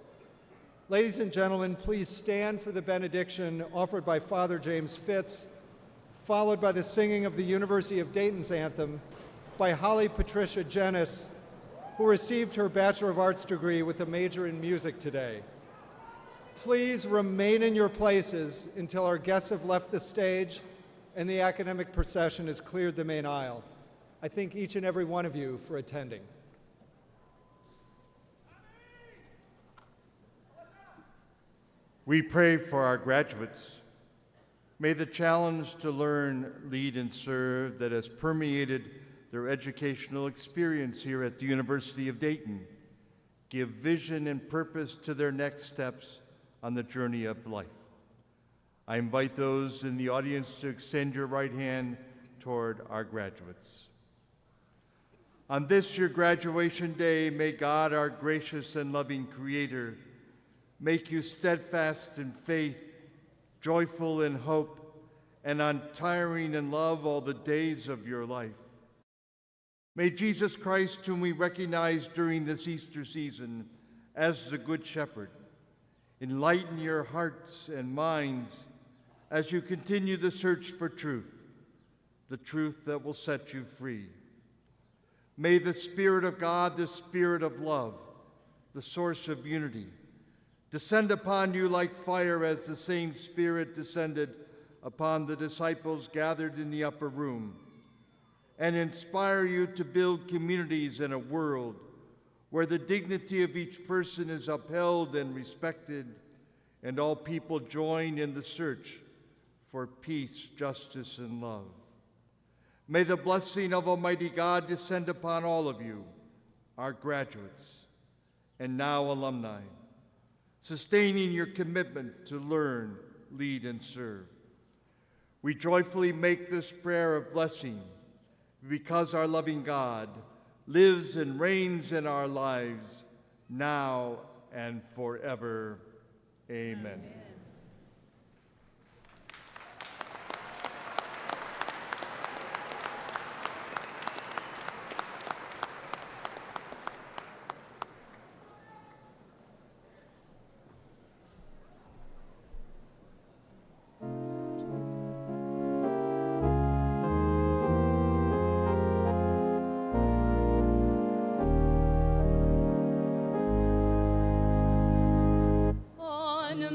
Ladies and gentlemen, please stand for the benediction offered by Father James Fitz, followed by the singing of the University of Dayton's anthem by Holly Patricia Jennis, who received her Bachelor of Arts degree with a major in music today. Please remain in your places until our guests have left the stage and the academic procession has cleared the main aisle. I thank each and every one of you for attending. We pray for our graduates. May the challenge to learn, lead, and serve that has permeated their educational experience here at the University of Dayton give vision and purpose to their next steps on the journey of life. I invite those in the audience to extend your right hand toward our graduates. On this, your graduation day, may God, our gracious and loving Creator, make you steadfast in faith, joyful in hope, and untiring in love all the days of your life. May Jesus Christ, whom we recognize during this Easter season as the Good Shepherd, enlighten your hearts and minds as you continue the search for truth, the truth that will set you free. May the Spirit of God, the Spirit of love, the source of unity, descend upon you like fire as the same Spirit descended upon the disciples gathered in the upper room, and inspire you to build communities in a world where the dignity of each person is upheld and respected, and all people join in the search for peace, justice, and love. May the blessing of Almighty God descend upon all of you, our graduates, and now alumni, sustaining your commitment to learn, lead, and serve. We joyfully make this prayer of blessing because our loving God lives and reigns in our lives now and forever. Amen. On a